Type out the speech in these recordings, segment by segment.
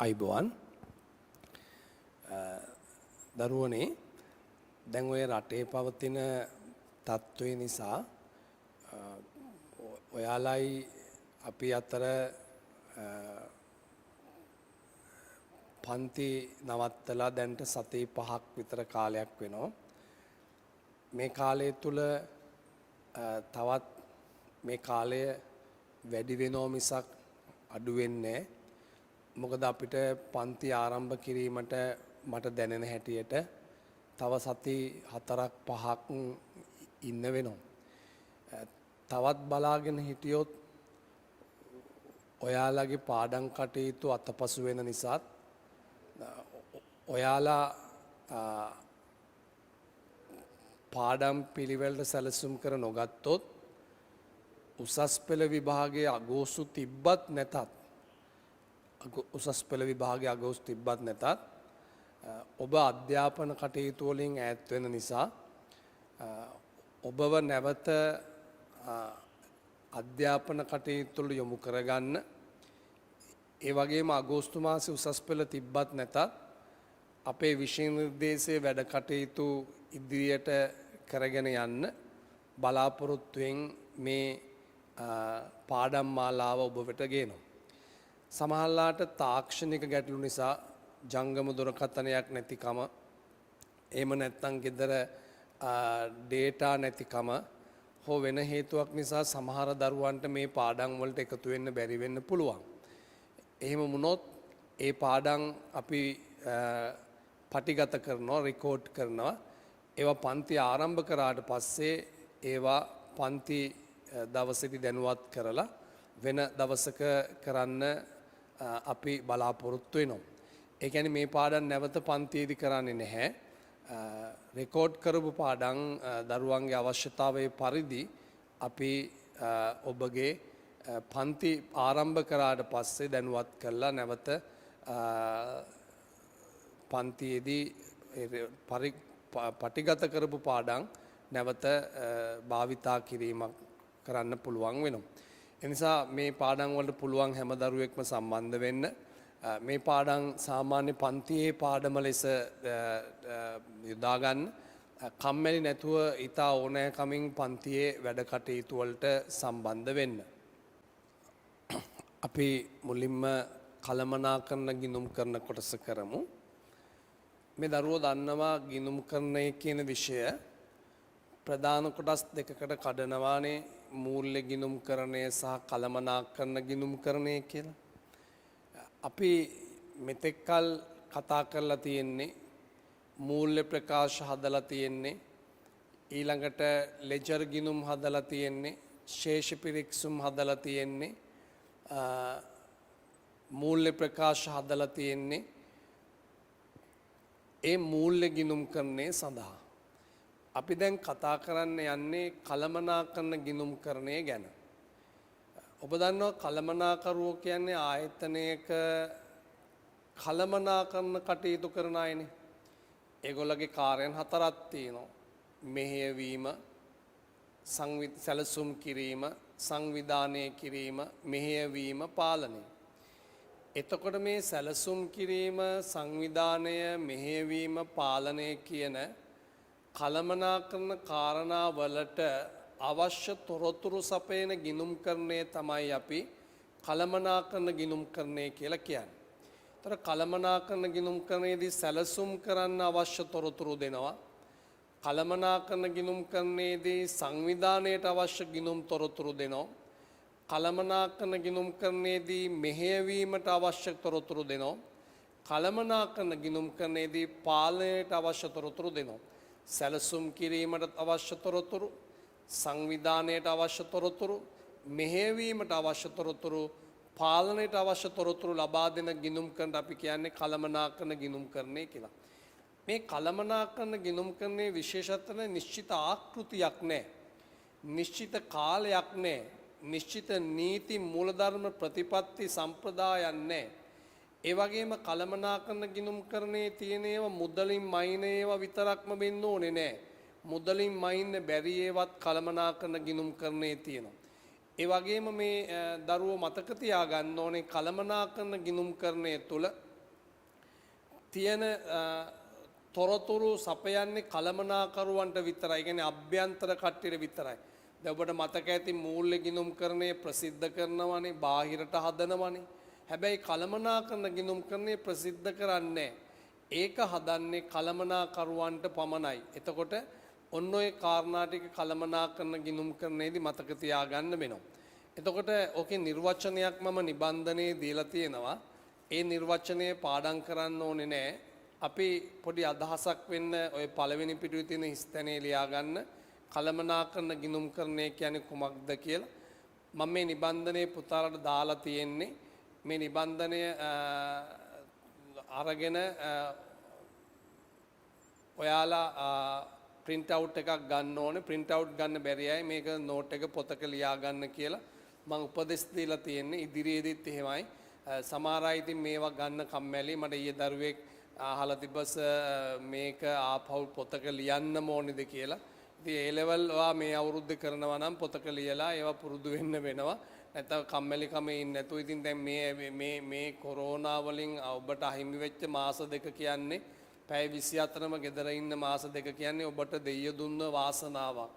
අයිබෝවන් දරුවනේ දැන් ඔය රටේ පවතින තත්ත්වය නිසා ඔයාලයි අපි අතර පන්ති නවත්තලා දැන්ට සති 5ක් විතර කාලයක් වෙනවා. මේ කාලය තුල තවත් මේ කාලය වැඩි වෙනව මිසක් අඩු වෙන්නේ නැහැ. මොකද අපිට පන්ති ආරම්භ කිරීමට මට දැනෙන හැටියට තව සති 4ක් 5ක් ඉන්න වෙනවා. තවත් බලාගෙන හිටියොත් ඔයාලගේ පාඩම් කටයුතු අතපසු වෙන නිසා ඔයාලා පාඩම් පිළිවෙලට සැලසුම් කර නොගත්තොත් උසස් පෙළ විභාගයේ අගෝස්තු තිබ්බත් නැතත් උසස් පෙළ විභාගයේ අගෝස්තු තිබ්බත් නැතත් ඔබ අධ්‍යාපන කටයුතු වලින් ඈත් වෙන නිසා ඔබව නැවත අධ්‍යාපන කටයුතු වල යොමු කරගන්න ඒ වගේම අගෝස්තු මාසේ උසස් පෙළ තිබ්බත් නැතත් අපේ විෂය නිර්දේශයේ වැඩ කටයුතු ඉදිරියට කරගෙන යන්න බලාපොරොත්තුෙන් මේ පාඩම් මාලාව ඔබ වෙත ගේනවා. සමහරලාට තාක්ෂණික ගැටලු නිසා ජංගම දුරකථනයක් නැතිකම එහෙම නැත්නම් ගෙදර ඩේටා නැතිකම හෝ වෙන හේතුවක් නිසා සමහර දරුවන්ට මේ පාඩම් වලට එකතු වෙන්න බැරි වෙන්න පුළුවන්. එහෙම වුණොත් ඒ පාඩම් අපි පටිගත කරනවා, රෙකෝඩ් කරනවා. ඒවා පන්ති ආරම්භ කරාට පස්සේ ඒවා පන්ති දවසේදී දැනුවත් කරලා වෙන දවසක කරන්න අපි බලාපොරොත්තු වෙනවා. ඒ කියන්නේ මේ පාඩම් නැවත පන්තියේදී කරන්නේ නැහැ. රෙකෝඩ් කරපු පාඩම් දරුවන්ගේ අවශ්‍යතාවයේ පරිදි අපි ඔබගේ පන්ති ආරම්භ කරාට පස්සේ දැනුවත් කරලා නැවත පන්තියේදී පටිගත කරපු පාඩම් නැවත භාවිතා කිරීමක් කරන්න පුළුවන් වෙනවා. ඒ නිසා මේ පාඩම් වලට පුළුවන් හැම දරුවෙක්ම සම්බන්ධ වෙන්න. මේ පාඩම් සාමාන්‍ය පන්තියේ පාඩම ලෙස යොදා ගන්න. කම්මැලි නැතුව ඊට ඕනෑකමින් පන්තියේ වැඩ කටයුතු වලට සම්බන්ධ වෙන්න. අපි මුලින්ම කළමනාකරන ගිණුම් කරන කොටස කරමු. මේ දරුවෝ දන්නවා ගිණුම් කරණය කියන විෂය ප්‍රධාන කොටස් දෙකකට කඩනවානේ මූල්‍ය ගිණුම් කරණය සහ කළමනාකරන ගිණුම් කරණය කියලා. අපි මෙතෙක්කල් කතා කරලා තියෙන්නේ මූල්‍ය ප්‍රකාශ හදලා තියෙන්නේ ඊළඟට ලෙජර් ගිණුම් හදලා තියෙන්නේ ශේෂ පිරික්සුම් හදලා තියෙන්නේ මූල්‍ය ප්‍රකාශ හදලා තියෙන්නේ ඒ මූල්‍ය ගිණුම් කරණය සඳහා. අපි දැන් කතා කරන්න යන්නේ කළමනාකරන ගිණුම් කරණය ගැන. ඔබ දන්නවා කළමනාකරුවෝ කියන්නේ ආයතනයක කළමනාකරන කටයුතු කරන අයනේ. ඒගොල්ලගේ කාර්යයන් 4ක් තියෙනවා. මෙහෙයවීම, සැලසුම් කිරීම, සංවිධානය කිරීම, මෙහෙයවීම, පාලනය. එතකොට මේ සැලසුම් කිරීම, සංවිධානය, මෙහෙයවීම, පාලනය කියන කළමනාකරන කාරණා වලට අවශ්‍ය තොරතුරු සපයන ගිණුම් කරණය තමයි අපි කළමනාකරන ගිණුම් කරණය කියලා කියන්නේ. ඒතර කළමනාකරන ගිණුම් කරණයේදී සැලසුම් කරන්න අවශ්‍ය තොරතුරු දෙනවා. කළමනාකරන ගිණුම් කරණයේදී සංවිධානයට අවශ්‍ය ගිණුම් තොරතුරු දෙනවා. කළමනාකරන ගිණුම් කරණයේදී මෙහෙයවීමට අවශ්‍ය තොරතුරු දෙනවා. කළමනාකරන ගිණුම් කරණයේදී පාලනයට අවශ්‍ය තොරතුරු දෙනවා. සැලසුම් කිරීමට අවශ්‍ය තොරතුරු, සංවිධානයට අවශ්‍ය තොරතුරු, මෙහෙයවීමට අවශ්‍ය තොරතුරු, පාලනයට අවශ්‍ය තොරතුරු ලබා දෙන ගිණුම් කරන්න අපි කියන්නේ කළමනාකරන ගිණුම් කරණය කියලා. මේ කළමනාකරන ගිණුම් කරණයේ විශේෂත්වය නිශ්චිත ආකෘතියක් නැහැ. නිශ්චිත කාලයක් නැහැ. නිශ්චිත නීති මූලධර්ම ප්‍රතිපත්ති සම්ප්‍රදායන් නැහැ. ඒ වගේම කළමනාකරන ගිණුම් කරණයේ තියෙන ඒවා මුදලින් මයින් ඒවා විතරක්ම වෙන්න ඕනේ නැහැ. මුදලින් මයින්න බැරි ඒවත් කළමනාකරන ගිණුම් කරණයේ තියෙනවා. ඒ වගේම මේ දරුවෝ මතක තියාගන්න ඕනේ කළමනාකරන ගිණුම් කරණය තුළ තියෙන තොරතුරු සපයන්නේ කළමනාකරුවන්ට විතරයි. ඒ කියන්නේ අභ්‍යන්තර කට්ටියට විතරයි. දැන් ඔබට මතක ඇති මූල්‍ය ගිණුම්කරණය ප්‍රසිද්ධ කරනවානේ, බාහිරට හදනවානේ. හැබැයි කළමනාකරන ගිණුම්කරණය ප්‍රසිද්ධ කරන්නේ ඒක හදන්නේ කළමනාකරුවන්ට පමණයි. එතකොට ඔන්න ඔය කාරණා ටික කළමනාකරන ගිණුම්කරණයේදී මතක තියාගන්න වෙනවා. එතකොට ඕකේ නිර්වචනයක් මම නිබන්ධනයේ දීලා තියෙනවා. ඒ නිර්වචනය පාඩම් කරන්න ඕනේ නෑ. අපි පොඩි අදහසක් වෙන්න ඔය පළවෙනි පිටුවේ තියෙන හිස්තැනේ ලියා ගන්න. කළමනාකරන ගිණුම්කරණය කියන්නේ කුමක්ද කියලා. මම මේ නිබන්ධනයේ පුතාලට දාලා තියෙන්නේ. මේ නිබන්ධනය අරගෙන ඔයාලා print out එකක් ගන්න ඕනේ. print out ගන්න බැරි අය මේක note එක පොතක ලියා ගන්න කියලා මම උපදෙස් දීලා තියෙන්නේ. ඉදිරියේදීත් එහෙමයි. සමහර අය ඉතින් මේවා ගන්න කම්මැලි. මට ඊයේ දරුවෙක් අහලා තිබ්බස මේක ආපහු පොතක ලියන්න ඕනේද කියලා. ඉතින් ඒ ලෙවල් ඔයා මේ අවුරුද්ද කරනවා නම් පොතක ලියලා ඒවා පුරුදු වෙන්න වෙනවා. නැත්නම් කම්මැලිකමේ ඉන්නේ නැතුව ඉතින් දැන් මේ කොරෝනා වලින් ඔබට අහිමි වෙච්ච මාස දෙක කියන්නේ පැය 24ම ගෙදර ඉන්න මාස දෙක කියන්නේ ඔබට දෙය දුන්න වාසනාවක්.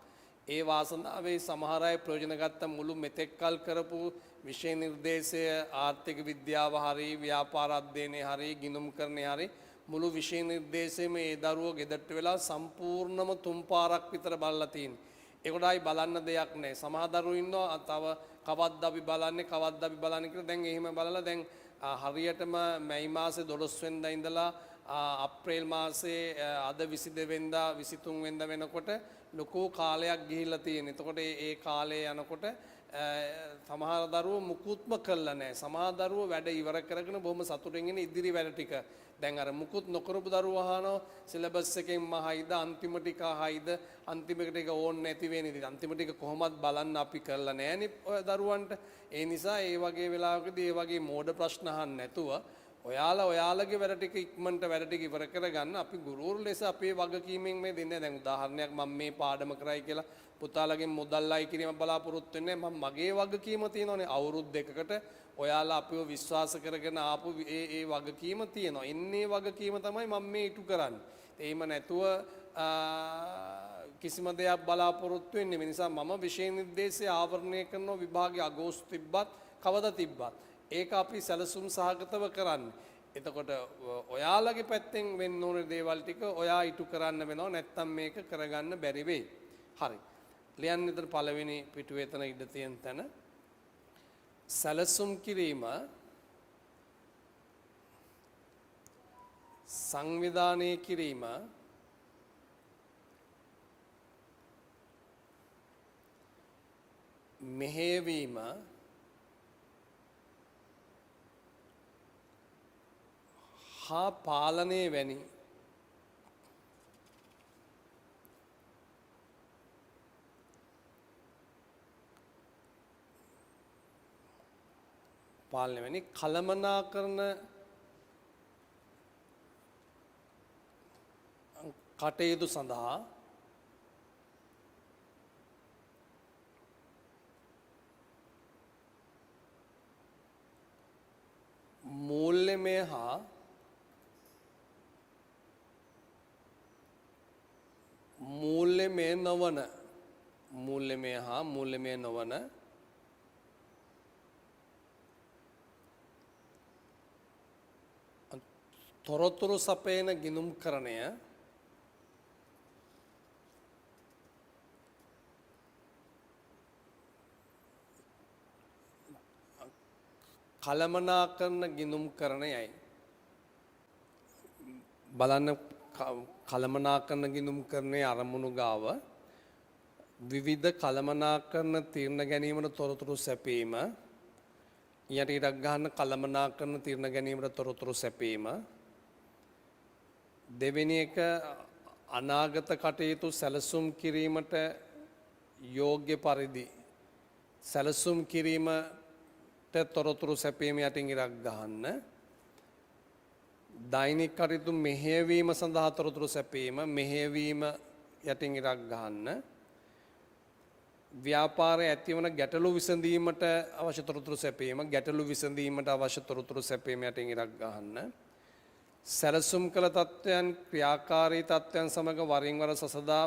ඒ වාසනාවේ සමහර අය ප්‍රයෝජන ගත්ත මුළු මෙතෙක්කල් කරපු විෂය නිර්දේශය ආර්ථික විද්‍යාව හරි ව්‍යාපාර අධ්‍යයනය හරි ගිණුම්කරණය හරි මුළු විෂය නිර්දේශයේම ඒ දරුවෝ ගෙදරට වෙලා සම්පූර්ණම තුන් පාරක් විතර බලලා තියෙනවා. ඒකට ආයි බලන්න දෙයක් නැහැ. සමහර දරුවෝ ඉන්නවා තව කවද්ද අපි බලන්නේ කියලා දැන් එහෙම බලලා දැන් හරියටම මැයි මාසේ 12 වෙනිදා ඉඳලා අප්‍රේල් මාසේ අද 22 වෙනිදා 23 වෙනිදා වෙනකොට ලොකු කාලයක් ගිහිල්ලා තියෙන. එතකොට ඒ කාලේ යනකොට සමහර දරුවෝ මුකුත්ම කළා නැහැ. සමහර දරුවෝ වැඩ ඉවර කරගෙන බොහොම සතුටින් ඉන්න ඉදිරි වැඩ ටික. දැන් අර මුකුත් නොකරපු දරුවෝ අහනවා සිලබස් එකෙන් මහයිද අන්තිම ටික අහයිද අන්තිම ටික ඕනේ නැති වෙන්නේ. ඉතින් අන්තිම ටික කොහොමද බලන්න අපි කරලා නැහැනේ ඔය දරුවන්ට. ඒ නිසා ඒ වගේ වෙලාවකදී ඒ වගේ මෝඩ ප්‍රශ්න අහන්න නැතුව ඔයාලගේ වැඩ ටික ඉක්මනට වැඩ ටික ඉවර කරගන්න අපි ගුරුවරු ලෙස අපේ වගකීමෙන් මේ දෙන්නේ. දැන් උදාහරණයක් මම මේ පාඩම කරයි කියලා පුතාලගෙන් මුදල් අය කිරීම බලාපොරොත්තු වෙන්නේ මම මගේ වගකීම තියෙනවානේ. අවුරුදු දෙකකට ඔයාලා අපිව විශ්වාස කරගෙන ආපු ඒ වගකීම තියෙනවා. එන්නේ වගකීම තමයි මම මේ ඉටු කරන්නේ. එහෙම නැතුව කිසිම දෙයක් බලාපොරොත්තු වෙන්නේ. ඒ නිසා මම විෂය නිර්දේශය ආවරණය කරන විභාගයේ අගෝස්තු තිබ්බත් කවදා තිබ්බත් ඒක අපි සැලසුම් සහගතව කරන්නේ. එතකොට ඔයාලගේ පැත්තෙන් වෙන්න ඕන දේවල් ටික ඔයා ඉටු කරන්න වෙනවා. නැත්තම් මේක කරගන්න බැරි වෙයි. හරි. ලියන්න ඉතින් පළවෙනි පිටුවේ එතන ඉඳ තියෙන තැන සැලසුම් කිරීම සංවිධානය කිරීම මෙහෙයවීම හා පාලනය වැනි කළමනාකරන කටයුතු සඳහා මූල්‍යමය හා මූල්‍යමය නොවන තොරතුරු සපයන ගිණුම්කරණය කළමනාකරන ගිණුම්කරණයයි. බලන්න කළමනාකරන ගිණුම්කරණයේ අරමුණු ගාව විවිධ කළමනාකරන තීරණ ගැනීමට තොරතුරු සැපීම ඊට ඉඩක් ගන්න කළමනාකරන තීරණ ගැනීමට තොරතුරු සැපීම දෙවෙනි එක අනාගත කටයුතු සැලසුම් කිරීමට යෝග්‍ය පරිදි සැලසුම් කිරීමට තොරතුරු සැපීම යටින් ඉඩක් ගන්න දෛනික කටයුතු මෙහෙයවීම සඳහා තොරතුරු සැපීම මෙහෙයවීම යටින් ඉඩක් ගන්න ව්‍යාපාරයේ ඇතිවන ගැටලු විසඳීමට අවශ්‍ය තොරතුරු සැපීම ගැටලු විසඳීමට අවශ්‍ය තොරතුරු සැපීම යටින් ඉඩක් ගන්න සැලසුම් කළ තත්ත්වයන් ක්‍රියාකාරී තත්ත්වයන් සමඟ වරින් වර සසදා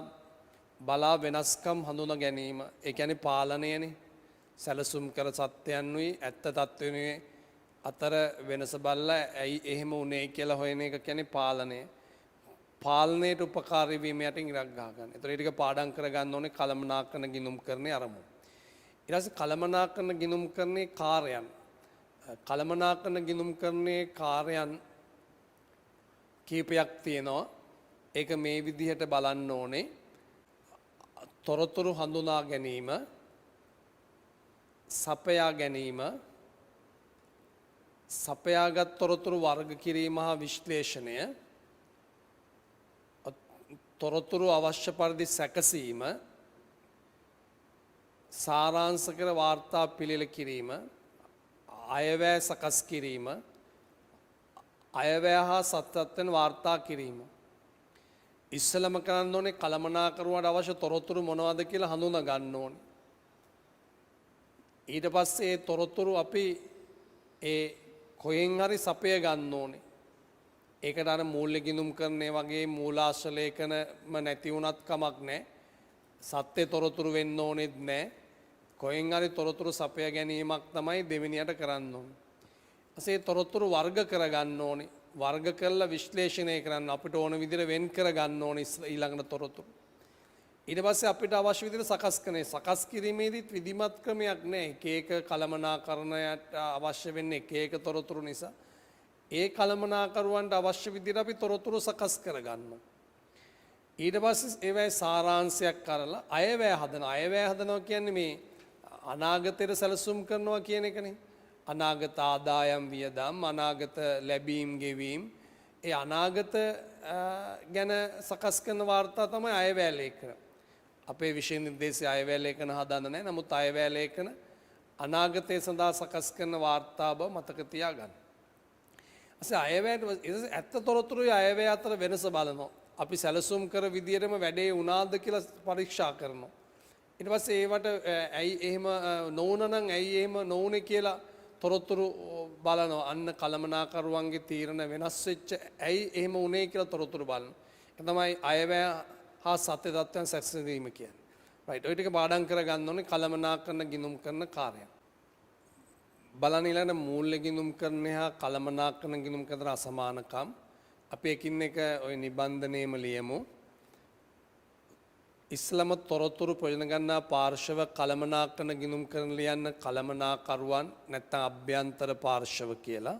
බලා වෙනස්කම් හඳුන ගැනීම. ඒ කියන්නේ පාලනයනේ. සැලසුම් කර සත්‍යයන්ුයි ඇත්ත තත්ත්වෙනුයි අතර වෙනස බලලා ඇයි එහෙම වුනේ කියලා හොයන එක කියන්නේ පාලනය. පාලනයට උපකාරී වීම යටින් ඉරක් ගහ ගන්න. ඒතර ඊටික පාඩම් කර ගන්න ඕනේ කලමනාකරන ගිනුම් කරන්නේ අරමුණ. ඊට පස්සේ කලමනාකරන ගිනුම් කරන්නේ කාර්යයන්. කලමනාකරන ගිනුම් කරන්නේ කාර්යයන් කීපයක් තියෙනවා. ඒක මේ විදිහට බලන්න ඕනේ. තොරතුරු හඳුනා ගැනීම, සපයා ගැනීම, සපයාගත් තොරතුරු වර්ග කිරීම හා විශ්ලේෂණය, තොරතුරු අවශ්‍ය පරිදි සැකසීම, සාරාංශ කර වාර්තා පිළිල කිරීම, අයවැය සකස් කිරීම, අයවැය හා සත්‍යත්වයන් වාර්තා කිරීම. ඉස්සලම කරන්න ඕනේ කළමනාකරුවාට අවශ්‍ය තොරතුරු මොනවද කියලා හඳුනා ගන්න ඕනේ. ඊට පස්සේ ඒ තොරතුරු අපි ඒ කොහෙන් හරි සපය ගන්න ඕනේ. ඒකට අර මූල්‍ය ගිණුම් කරන්නේ වගේ මූලාශ්‍ර ලේඛනම නැති වුණත් කමක් නැහැ. සත්‍ය තොරතුරු වෙන්න ඕනෙත් නැහැ. කොහෙන් හරි තොරතුරු සපය ගැනීමක් තමයි දෙවෙනියට කරන්න ඕනේ. ඊපස්සේ තොරතුරු වර්ග කරගන්න ඕනේ. වර්ග කරලා විශ්ලේෂණය කරන්න අපිට ඕන විදිහට වෙන් කරගන්න ඕනේ ඊළඟට තොරතුරු. ඊට පස්සේ අපිට අවශ්‍ය විදිහට සකස් කරන්නේ. සකස් කිරීමේදීත් විධිමත් ක්‍රමයක් නැහැ. එක එක කළමනාකරණයට අවශ්‍ය වෙන්නේ එක එක තොරතුරු නිසා. ඒ කළමනාකරුවන්ට අවශ්‍ය විදිහට අපි තොරතුරු සකස් කරගන්නවා. ඊට පස්සේ ඒවැයි සාරාංශයක් කරලා අයවැය හදනවා. අයවැය හදනවා කියන්නේ මේ අනාගතයට සැලසුම් කරනවා කියන එකනේ. අනාගත ආදායම් වියදම්, අනාගත ලැබීම් ගෙවීම්, ඒ අනාගත ගැන සකස් කරන වාර්තා තමයි අයවැය ලේඛන. අපේ විෂය නිර්දේශයේ අයවැය ලේඛන හදන්න නැහැ. නමුත් අයවැය ලේඛන අනාගතය සඳහා සකස් කරන වාර්තා බව මතක තියාගන්න. අයවැයට ඇත්ත තොරතුරුයි අයවැය අතර වෙනස බලනවා. අපි සැලසුම් කර විදියටම වැඩේ වුණාද කියලා පරීක්ෂා කරනවා. ඊට පස්සේ ඒවට ඇයි එහෙම නොවුනනම් ඇයි එහෙම නොවුනේ කියලා තොරතුරු බලනවා. අන්න කළමනාකරුවන්ගේ තීරණ වෙනස් වෙච්ච ඇයි එහෙම වුනේ කියලා තොරතුරු බලනවා. ඒක තමයි අයවැය හා සත්‍ය තත්ත්වයන් සැකසීම කියන්නේ. රයිට්. ඔය ටික පාඩම් කරගන්න ඕනේ කළමනාකරන ගිණුම් කරන කාර්යය. බලන්න ඊළඟ මූල්‍ය ගිණුම් කරන හා කළමනාකරන ගිණුම් කරන අසමානකම් අපි එකින් එක ওই නිබන්ධනයේම ලියමු. ඉස්ලාම තොරතුරු ප්‍රයෝජන ගන්නා පාර්ශව කළමනාකරන ගිණුම් කරන ලියන්න කළමනාකරුවන් නැත්නම් අභ්‍යන්තර පාර්ශව කියලා.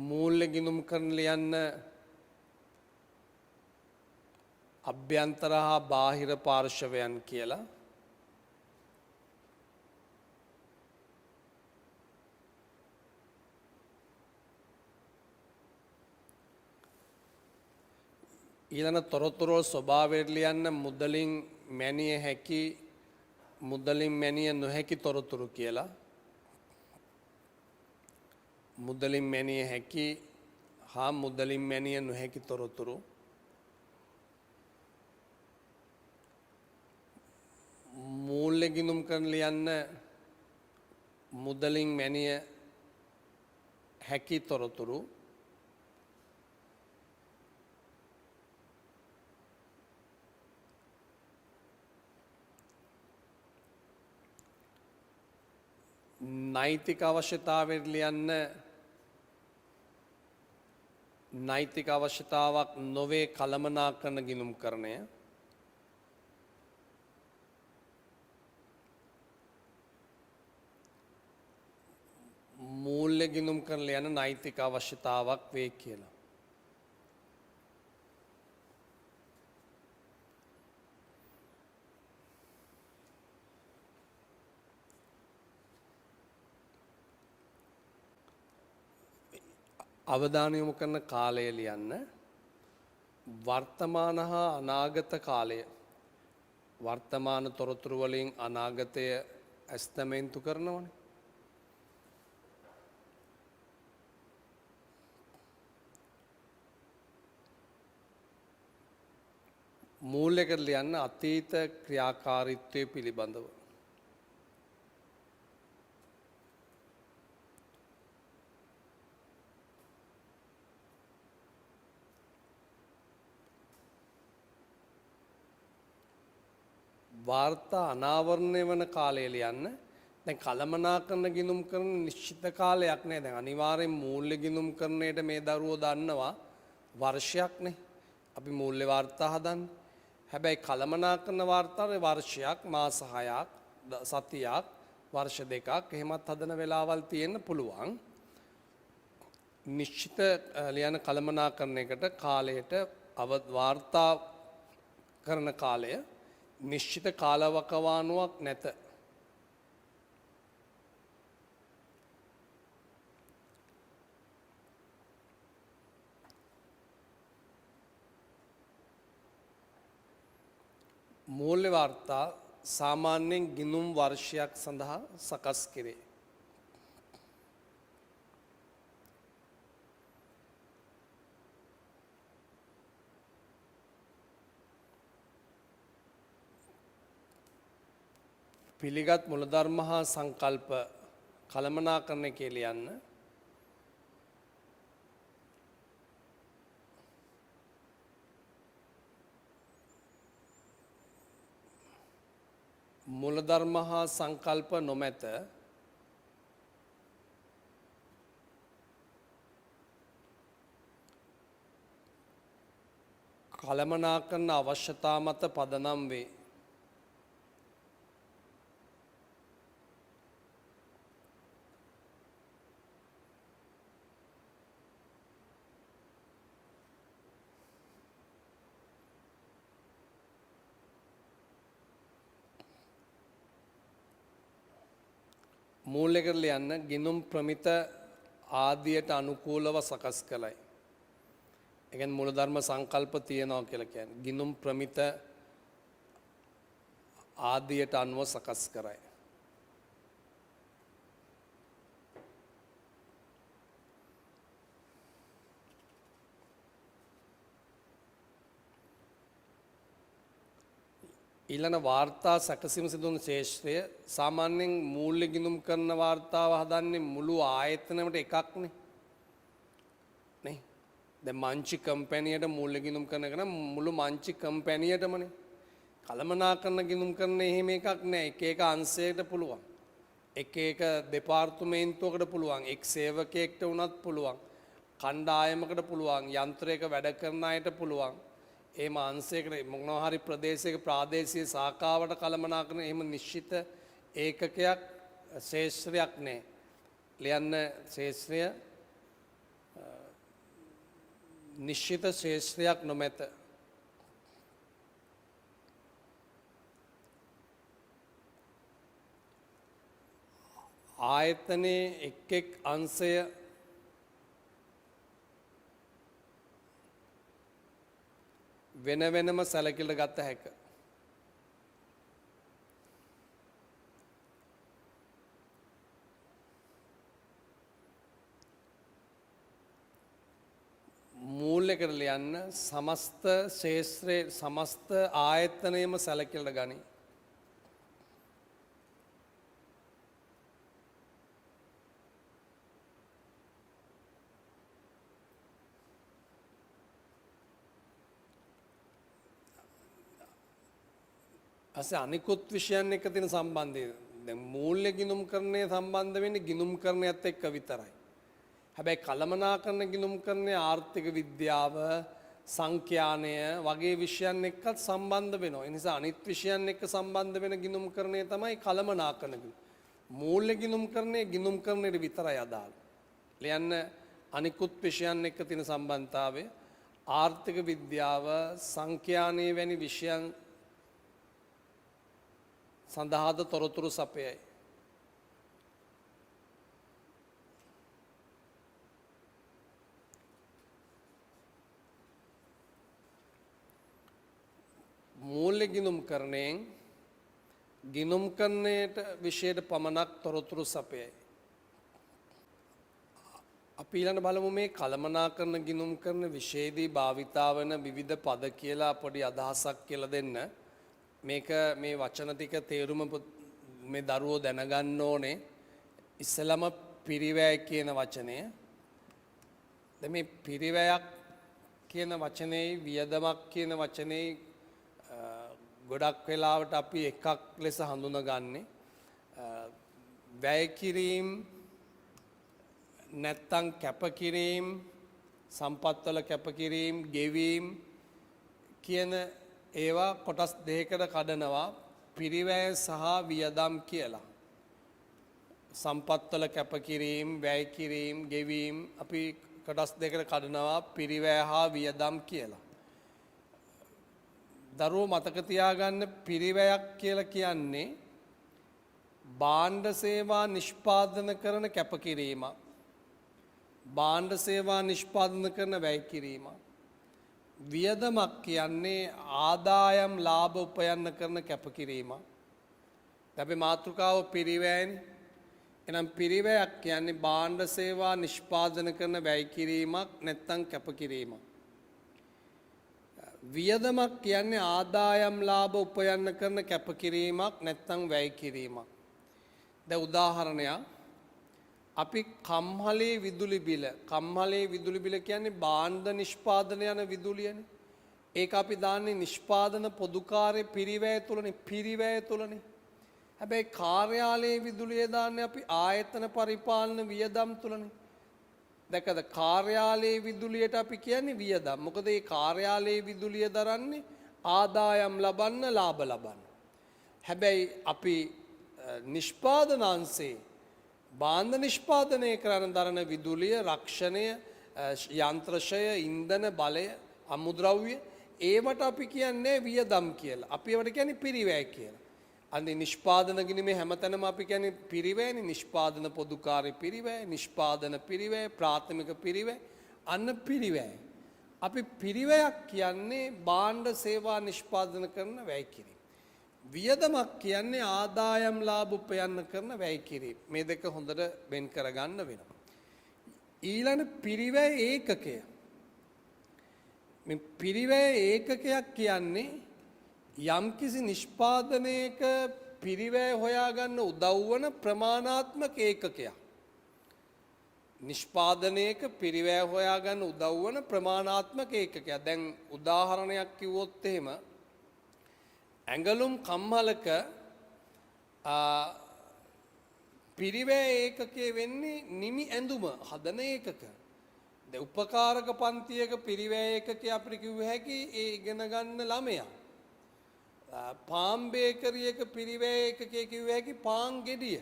මූල්‍ය ගිණුම් කරන ලියන්න අභ්‍යන්තර හා බාහිර පාර්ශවයන් කියලා. ඊළඟ තොරතුරු ස්වභාවයට ලියන්න මුදලින් මැනිය හැකි, මුදලින් මැනිය නොහැකි තොරතුරු කියලා. මුදලින් මැනිය හැකි හා මුදලින් මැනිය නොහැකි තොරතුරු. මූල්‍ය ගිණුම් කරන ලියන්න මුදලින් මැනිය හැකි තොරතුරු. නෛතික අවශ්‍යතාවයට ලියන්න නෛතික අවශ්‍යතාවක් නොවේ කළමනාකරන ගිණුම් කරණය. මූල්‍ය ගිණුම් කරන ලියන්න නෛතික අවශ්‍යතාවක් වේ කියලා. අවධානය යොමු කරන කාලය ලියන්න වර්තමාන හා අනාගත කාලය. වර්තමාන තොරතුරු වලින් අනාගතය ඇස්තමෙන්තු කරනවනේ. මූල්‍යකට ලියන්න අතීත ක්‍රියාකාරීත්වය පිළිබඳව. වාර්තා අනාවරණය වන කාලය ලියන්න. දැන් කළමනාකරන ගිණුම් කරන නිශ්චිත කාලයක් නෑ. දැන් අනිවාර්යෙන් මූල්‍ය ගිණුම් කරන්නේට මේ දරුවෝ දන්නවා වර්ෂයක්නේ. අපි මූල්‍ය වාර්තා හදන්නේ. හැබැයි කළමනාකරන වාර්තාවේ වර්ෂයක්, මාස 6ක්, සතියක්, වර්ෂ දෙකක් එහෙමත් හදන වෙලාවල් තියෙන්න පුළුවන්. නිශ්චිත ලියන කළමනාකරණයකට කාලයට වාර්තා කරන කාලය නිශ්චිත කාලවකවානුවක් නැත. මූල්‍ය වාර්තා සාමාන්‍යයෙන් ගිණුම් වර්ෂයක් සඳහා සකස් කෙරේ. පිළිගත් මුලධර්ම හා සංකල්ප කළමනාකරණය කියලා යන්න. මුලධර්ම හා සංකල්ප නොමැත. කළමනාකරන අවශ්‍යතා මත පදනම් වේ. මූල්‍ය කරලා යන්න ගිණුම් ප්‍රමිත ආදියට අනුකූලව සකස් කළයි. ඒ කියන්නේ මූලධර්ම සංකල්ප තියනවා කියලා කියන්නේ ගිණුම් ප්‍රමිත ආදියට අනුව සකස් කරයි. ඊළඟ වාර්තා සැකසීම සිදුවන ශේෂ්ත්‍රය සාමාන්‍යයෙන් මූල්‍ය ගිණුම් කරන වාර්තාව හදන්නේ මුළු ආයතනයකට එකක්නේ. නේ? දැන් මංචි කම්පැනියට මූල්‍ය ගිණුම් කරන එක නම් මුළු මංචි කම්පැනියටමනේ. කළමනාකරන ගිණුම් කරන එහෙම එකක් නෑ. එක එක අංශයකට පුළුවන්. එක එක දෙපාර්තමේන්තුවකට පුළුවන්. එක් සේවකයෙක්ට වුණත් පුළුවන්. කණ්ඩායමකට පුළුවන්. යන්ත්‍රයක වැඩ කරන අයට පුළුවන්. එහෙම අංශයකට මොනවා හරි ප්‍රදේශයක ප්‍රාදේශීය සාකාවට කළමනාකරන එහෙම නිශ්චිත ඒකකයක් ශේෂ්ත්‍රයක් නෑ. ලියන්න ශේෂ්ත්‍රය නිශ්චිත ශේෂ්ත්‍රයක් නොමැත. ආයතනයේ එක් අංශය වෙන වෙනම සැලකිල්ල ගත හැක. මූල්‍ය කරලා යන්න සමස්ත ශේෂ්ත්‍රයේ සමස්ත ආයතනයම සැලකිල්ල ගනී. අසේ අනිකුත් විෂයන් එක්ක තියෙන සම්බන්ධය දැන් මූල්‍ය ගිණුම් කරණය සම්බන්ධ වෙන්නේ ගිණුම් කරණයත් එක්ක විතරයි. හැබැයි කළමනාකරන ගිණුම් කරණය ආර්ථික විද්‍යාව සංඛ්‍යානය වගේ විෂයන් එක්කත් සම්බන්ධ වෙනවා. ඒ නිසා අනිත් විෂයන් එක්ක සම්බන්ධ වෙන ගිණුම් කරණය තමයි කළමනාකරන ගිණුම්. මූල්‍ය ගිණුම් කරණය ගිණුම් කරණයට විතරයි අදාළ. ලියන්න අනිකුත් විෂයන් එක්ක තියෙන සම්බන්ධතාවය ආර්ථික විද්‍යාව සංඛ්‍යානය වැනි විෂයන් සඳහාද තොරතුරු සපයයි. මූල්‍ය ගිණුම් කරණයෙන් ගිණුම් කරණයට විෂයට පමණක් තොරතුරු සපයයි. අපි ඊළඟ බලමු මේ කළමනාකරන ගිණුම් කරන විෂයේදී භාවිතා වන විවිධ පද කියලා පොඩි අදහසක් කියලා දෙන්න. මේක මේ වචන ටික තේරුම මේ දරුවෝ දැනගන්න ඕනේ. ඉස්සලම පිරිවැය කියන වචනය. දැන් මේ පිරිවැයක් කියන වචනේ වියදමක් කියන වචනේ ගොඩක් වෙලාවට අපි එකක් ලෙස හඳුනගන්නේ වැය කිරීම නැත්තම් කැපකිරීම සම්පත්වල කැපකිරීම ගෙවීම කියන ඒවා කොටස් දෙකකට කඩනවා පිරිවැය සහ වියදම් කියලා. සම්පත්වල කැපකිරීම වැය කිරීම ගෙවීම අපි කොටස් දෙකකට කඩනවා පිරිවැය හා වියදම් කියලා. දරුවෝ මතක තියාගන්න පිරිවැයක් කියලා කියන්නේ භාණ්ඩ සේවා නිෂ්පාදන කරන කැපකිරීම. භාණ්ඩ සේවා නිෂ්පාදන කරන වැය කිරීම. වියදමක් කියන්නේ ආදායම් ලාභ උපයන්න කරන කැපකිරීම. අපි මාතෘකාව පිරිවැයනේ. එහෙනම් පිරිවැයක් කියන්නේ භාණ්ඩ සේවා නිෂ්පාදන කරන වැය කිරීමක් නැත්නම් කැපකිරීමක්. වියදමක් කියන්නේ ආදායම් ලාභ උපයන්න කරන කැපකිරීමක් නැත්නම් වැය කිරීමක්. දැන් උදාහරණයක් අපි කම්හලේ විදුලි බිල කියන්නේ භාණ්ඩ නිෂ්පාදන යන විදුලියනේ. ඒක අපි දාන්නේ නිෂ්පාදන පොදුකාර්ය පිරිවැය තුලනේ. හැබැයි කාර්යාලයේ විදුලිය දාන්නේ අපි ආයතන පරිපාලන වියදම් තුලනේ. දැකද කාර්යාලයේ විදුලියට අපි කියන්නේ වියදම්. මොකද මේ කාර්යාලයේ විදුලිය දරන්නේ ආදායම් ලබන්න ලාභ ලබන්න. හැබැයි අපි නිෂ්පාදන අංශේ භාණ්ඩ නිෂ්පාදනය කරන දරන විදුලිය රක්ෂණය යන්ත්‍රශය ඉන්ධන බලය අමුද්‍රව්‍ය ඒවට අපි කියන්නේ වියදම් කියලා. අපි ඒවට කියන්නේ පිරිවැය කියලා. අනේ නිෂ්පාදන ගිණීමේ හැමතැනම අපි කියන්නේ පිරිවැයනේ. නිෂ්පාදන පොදුකාර්ය පිරිවැය, නිෂ්පාදන පිරිවැය, ප්‍රාථමික පිරිවැය, අන්න පිරිවැය. අපි පිරිවැයක් කියන්නේ භාණ්ඩ සේවා නිෂ්පාදන කරන වැය කිරීම. වියදමක් කියන්නේ ආදායම් ලාභ උපයන්න කරන වැය කිරීම. මේ දෙක හොඳට වෙන් කරගන්න වෙනවා. ඊළඟ පිරිවැය ඒකකය. මේ පිරිවැය ඒකකයක් කියන්නේ යම්කිසි නිෂ්පාදනයක පිරිවැය හොයාගන්න උදව් වන ප්‍රමාණාත්මක ඒකකයක්. නිෂ්පාදනයක පිරිවැය හොයාගන්න උදව් වන ප්‍රමාණාත්මක ඒකකයක්. දැන් උදාහරණයක් කිව්වොත් එහෙම ඇඟලුම් කම්හලක පිරිවැය ඒකකයේ වෙන්නේ නිමි ඇඳුම හදන ඒකක. දැන් උපකාරක පන්තියක පිරිවැය ඒකකයේ අපිට කිව්ව හැකි ඒ ඉගෙන ගන්න ළමයා. පාම් බේකරියක පිරිවැය ඒකකයේ කිව්ව හැකි පාන් ගෙඩිය.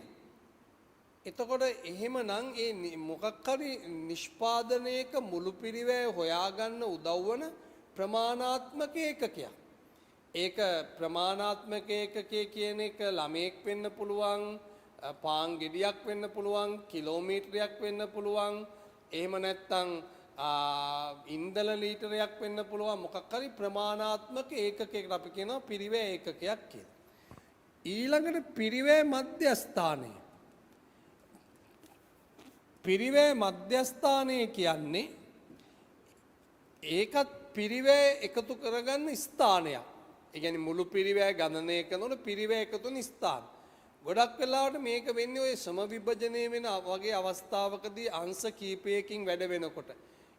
එතකොට එහෙමනම් ඒ මොකක් හරි නිෂ්පාදනයක මුළු පිරිවැය හොයාගන්න උදව් වන ප්‍රමාණාත්මක ඒකකයක්. ඒක ප්‍රමාණාත්මක ඒකකයේ කියන එක ළමයෙක් වෙන්න පුළුවන්, පාන් ගෙඩියක් වෙන්න පුළුවන්, කිලෝමීටරයක් වෙන්න පුළුවන්, එහෙම නැත්නම් ඉන්ධන ලීටරයක් වෙන්න පුළුවන්. මොකක් හරි ප්‍රමාණාත්මක ඒකකයකට අපි කියනවා පිරිවැය ඒකකයක් කියලා. ඊළඟට පිරිවැය මධ්‍යස්ථානය. පිරිවැය මධ්‍යස්ථානය කියන්නේ ඒකත් පිරිවැය එකතු කරගන්න ස්ථානයක්. ඒ කියන්නේ මුළු පිරිවැය ගණනය කරනකොට පිරිවැය එකතු වෙන ස්ථාන. ගොඩක් වෙලාවට මේක වෙන්නේ ඔය සම විභජනය වෙන වගේ අවස්ථාවකදී අංශ කීපයකින් වැඩ වෙනකොට.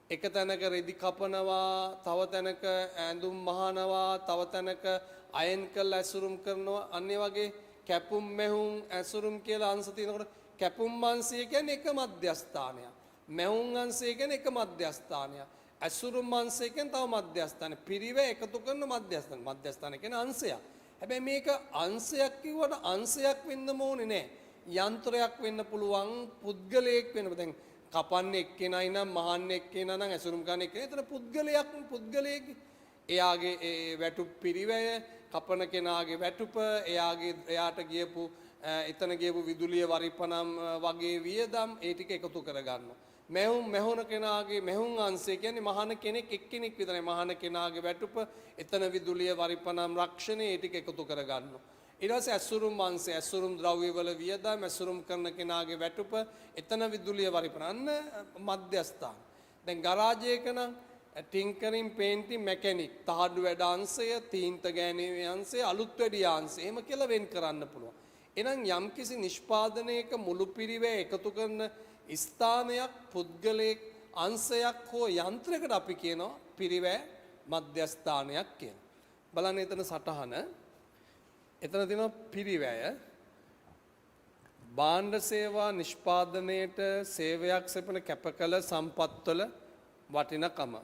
එක තැනක රෙදි කපනවා, තව තැනක ඇඳුම් මහනවා, තව තැනක අයන් කරලා ඇසුරුම් කරනවා. අන්නේ වගේ කැපුම් මැහුම් ඇසුරුම් කියලා අංශ තියෙනකොට කැපුම් අංශය කියන්නේ එක මධ්‍යස්ථානයක්. මැහුම් අංශය කියන්නේ එක මධ්‍යස්ථානයක්. ඇසුරුම් අංශය කියන්නේ තව මධ්‍යස්ථානයක්. පිරිවැය එකතු කරන මධ්‍යස්ථාන. මධ්‍යස්ථාන කියන්නේ අංශයක්. හැබැයි මේක අංශයක් කිව්වට අංශයක් වෙන්න ඕනේ නෑ. යන්ත්‍රයක් වෙන්න පුළුවන්, පුද්ගලයෙක් වෙන්න. දැන් කපන්නේ එක්කෙනයි නම් මහන්නේ එක්කෙනා නම් ඇසුරුම් ගන්න එක්කෙනා. එතන පුද්ගලයෙක් එයාගේ ඒ වැටුප් පිරිවැය, කපන කෙනාගේ වැටුප, එයාට ගියපු එතන ගියපු විදුලිය වරිපනම් වගේ වියදම් ඒ ටික එකතු කරගන්නවා. මෙහුන කෙනාගේ මෙහුන් අංශය කියන්නේ මහාන කෙනෙක් එක්කෙනෙක් විතරයි. මහාන කෙනාගේ වැටුප, එතන විදුලිය වරිපනම් රක්ෂණය ඒ ටික එකතු කරගන්නවා. ඊට පස්සේ ඇසුරුම් අංශය, ඇසුරුම් ද්‍රව්‍යවල වියදම්, ඇසුරුම් කරන කෙනාගේ වැටුප, එතන විදුලිය වරිපනන්න මධ්‍යස්ථාන. දැන් ගරාජයක නම් ටින්කරින්, පේන්ටින්, මැකැනික්, තහඩු වැඩ අංශය, තීන්ත ගෑනීමේ අංශය, අලුත් වැඩි අංශය එහෙම කියලා වෙන් කරන්න පුළුවන්. එහෙනම් යම්කිසි නිෂ්පාදනයක මුළු පිරිවැය එකතු කරන ස්ථානයක්, පුද්ගලයෙක්, අංශයක් හෝ යන්ත්‍රයකට අපි කියනවා පිරිවැය මධ්‍යස්ථානයක් කියලා. බලන්න එතන සටහන. එතන තියෙනවා පිරිවැය. භාණ්ඩ සේවා නිෂ්පාදනයේට සේවයක් සැපෙන කැපකල සම්පත්වල වටිනකම.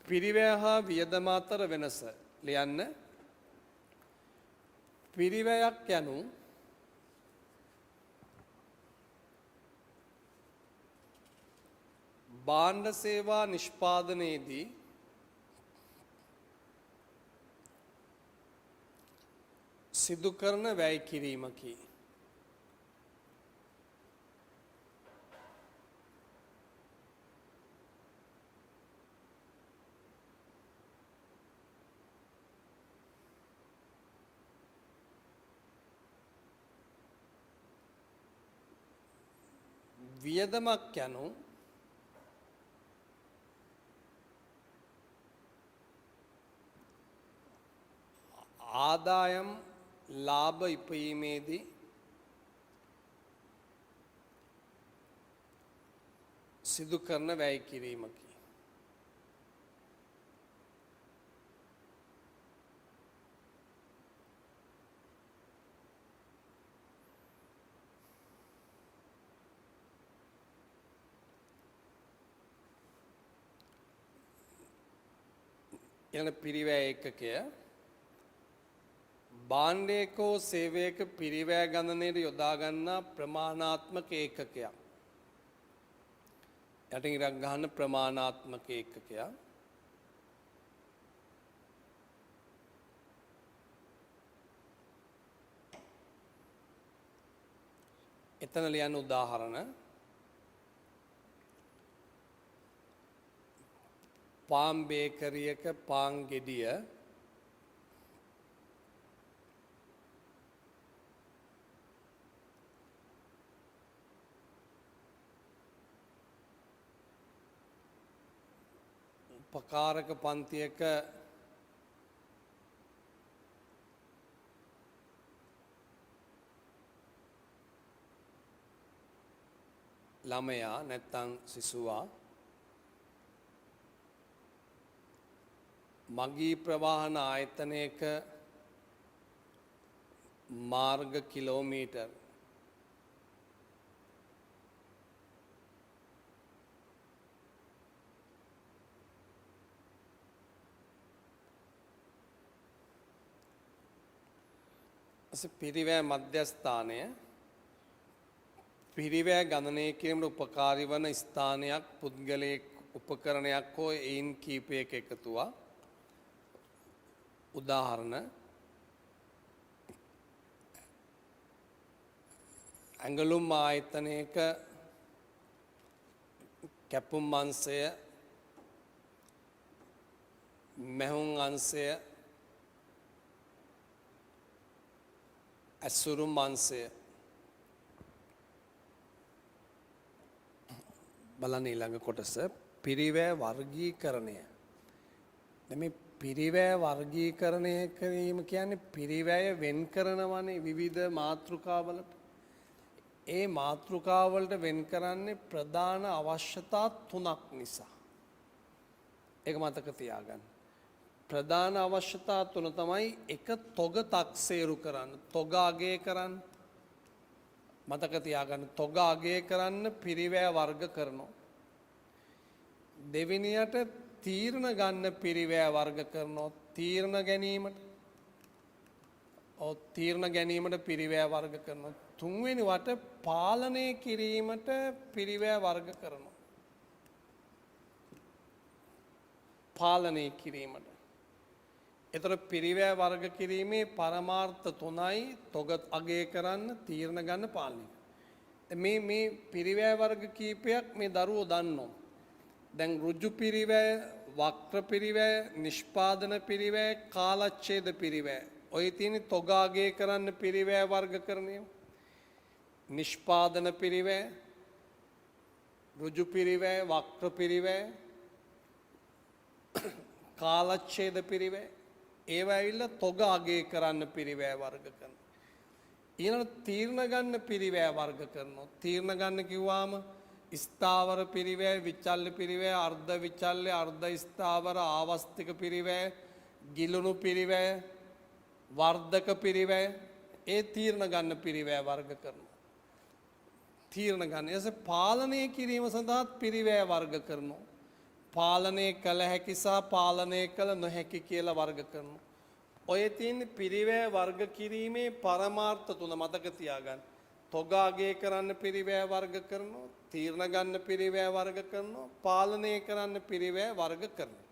පිරිවැය හා වියදම අතර වෙනස ලියන්න. පිරිවැයක් යනු භාණ්ඩ සේවා නිෂ්පාදනයේදී සිදු කරන වැය කිරීමකි. වියදමක් යනු ආදායම් ලාභ ඉපයීමේදී සිදු කරන වැය කිරීමකි. යන පිරිවැය ඒකකය භාණ්ඩයක හෝ සේවයක පිරිවැය ගණනයට යොදා ගන්නා ප්‍රමාණාත්මක ඒකකයක්. යටින් ඉරක් ගන්න ප්‍රමාණාත්මක ඒකකයක්. එතන ලියන්න උදාහරණ. පාන් බේකරියක පාන් ගෙඩිය උපකාරක පන්තියක ළමයා නැත්තම් සිසුවා මගී ප්‍රවාහන ආයතනයක මාර්ග කිලෝමීටර් පිරිවැය මධ්‍යස්ථානය පිරිවැය ගණනය කිරීමට උපකාරී වන ස්ථානයක් පුද්ගලයෙක් උපකරණයක් හෝ එයින් කීපයක එකතුවක්. උදාහරණ ඇඟලුම් ආයතනයක කැපුම් අංශය මැහුම් අංශය ඇසුරු අංශය බලන්න ඊළඟ කොටස පිරිවැය වර්ගීකරණය. මේ පිරිවැය වර්ගීකරණය කිරීම කියන්නේ පිරිවැය වෙන් කරනවනේ විවිධ මාතෘකාවලට. ඒ මාතෘකාවලට වෙන් කරන්නේ ප්‍රධාන අවශ්‍යතා තුනක් නිසා. ඒක මතක තියාගන්න. ප්‍රධාන අවශ්‍යතා තුන තමයි එක තොග තක්සේරු කරන්න, තොග අගය කරන්න. මතක තියාගන්න තොග අගය කරන්න පිරිවැය වර්ග කරනවා. දෙවෙනියට තීරණ ගන්න පිරිවැය වර්ග කරනවා. තීරණ ගැනීමට තීරණ ගැනීමට පිරිවැය වර්ග කරනවා. තුන්වෙනි වට පාලනය කිරීමට පිරිවැය වර්ග කරනවා. පාලනය කිරීමට. එතකොට පිරිවැය වර්ග කිරීමේ පරමාර්ථ තුනයි තොග අගය කරන්න, තීරණ ගන්න, පාලනය. මේ පිරිවැය වර්ග කීපයක් මේ දරුවෝ දන්නවා. දැන් ඍජු පිරිවැය, වක්‍ර පිරිවැය, නිෂ්පාදන පිරිවැය, කාලච්ඡේද පිරිවැය. ඔය තියෙන තොග අගය කරන්න පිරිවැය වර්ගකරණය. නිෂ්පාදන පිරිවැය, ඍජු පිරිවැය, වක්‍ර පිරිවැය, කාලච්ඡේද පිරිවැය. ඒවා ඇවිල්ලා තොග අගය කරන්න පිරිවැය වර්ග කරනවා. ඊළඟ තීරණ ගන්න පිරිවැය වර්ග කරනවා. තීරණ ගන්න කිව්වාම ස්ථාවර පිරිවැය, විචල්්‍ය පිරිවැය, අර්ධ විචල්්‍ය, අර්ධ ස්ථාවර, ආවස්තික පිරිවැය, ගිලුණු පිරිවැය, වර්ධක පිරිවැය ඒ තීරණ ගන්න පිරිවැය වර්ග කරනවා. තීරණ ගන්න. ඊට පස්සේ පාලනය කිරීම සඳහා පිරිවැය වර්ග කරනවා. පාලනය කළ හැකි සහ පාලනය කළ නොහැකි කියලා වර්ග කරනවා. ඔය තියෙන පිරිවැය වර්ග කිරීමේ පරමාර්ථ තුන මතක තියාගන්න. තොගාගේ කරන්න පිරිවැය වර්ග කරනවා, තීරණ ගන්න පිරිවැය වර්ග කරනවා, පාලනය කරන්න පිරිවැය වර්ග කරනවා.